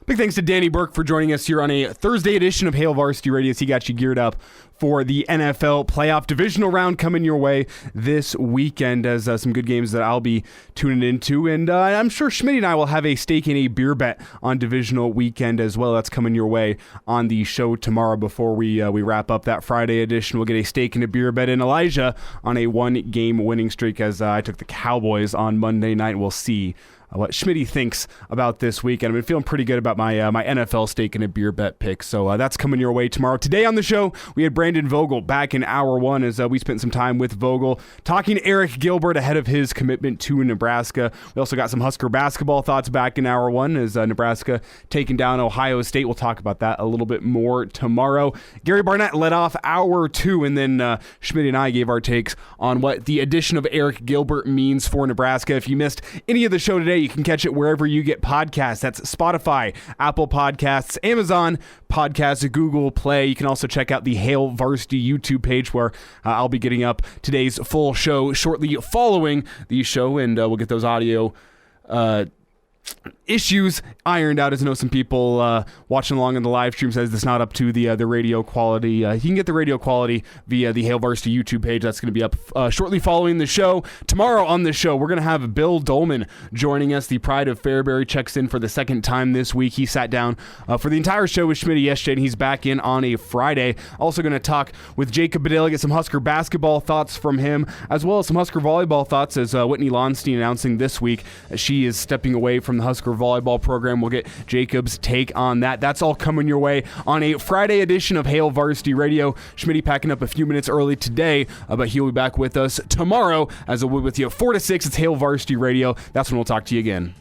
Big thanks to Danny Burke for joining us here on a Thursday edition of Hail Varsity Radio. He got you geared up for the NFL playoff divisional round coming your way this weekend as some good games that I'll be tuning into. And I'm sure Schmidt and I will have a stake in a beer bet on divisional weekend as well. That's coming your way on the show tomorrow before we wrap up that Friday edition. We'll get a stake in a beer bet in Elijah on a 1-game winning streak as I took the Cowboys on Monday night. We'll see what Schmitty thinks about this week. And I've been feeling pretty good about my NFL stake and a beer bet pick. So that's coming your way tomorrow. Today on the show, we had Brandon Brandon Vogel back in hour one as we spent some time with Vogel talking to Arik Gilbert ahead of his commitment to Nebraska. We also got some Husker basketball thoughts back in hour one as Nebraska taking down Ohio State. We'll talk about that a little bit more tomorrow. Gary Barnett led off hour two, and then Schmidt and I gave our takes on what the addition of Arik Gilbert means for Nebraska. If you missed any of the show today, you can catch it wherever you get podcasts. That's Spotify, Apple Podcasts, Amazon Podcasts, Google Play. You can also check out the Hail Varsity YouTube page where I'll be getting up today's full show shortly following the show, and we'll get those audio issues ironed out. As I know some people watching along in the live stream says it's not up to the radio quality. You can get the radio quality via the Hail Varsity YouTube page. That's going to be up shortly following the show. Tomorrow on the show, we're going to have Bill Dolman joining us. The Pride of Fairbury checks in for the second time this week. He sat down for the entire show with Schmidt yesterday, and he's back in on a Friday. Also going to talk with Jacob Badale, get some Husker basketball thoughts from him, as well as some Husker volleyball thoughts as Whitney Lonstein announcing this week that she is stepping away from the Husker volleyball program. We'll get Jacob's take on that. That's all coming your way on a Friday edition of Hail Varsity Radio. Schmitty packing up a few minutes early today, but he'll be back with us tomorrow as we'll be with you 4 to 6. It's Hail Varsity Radio. That's when we'll talk to you again.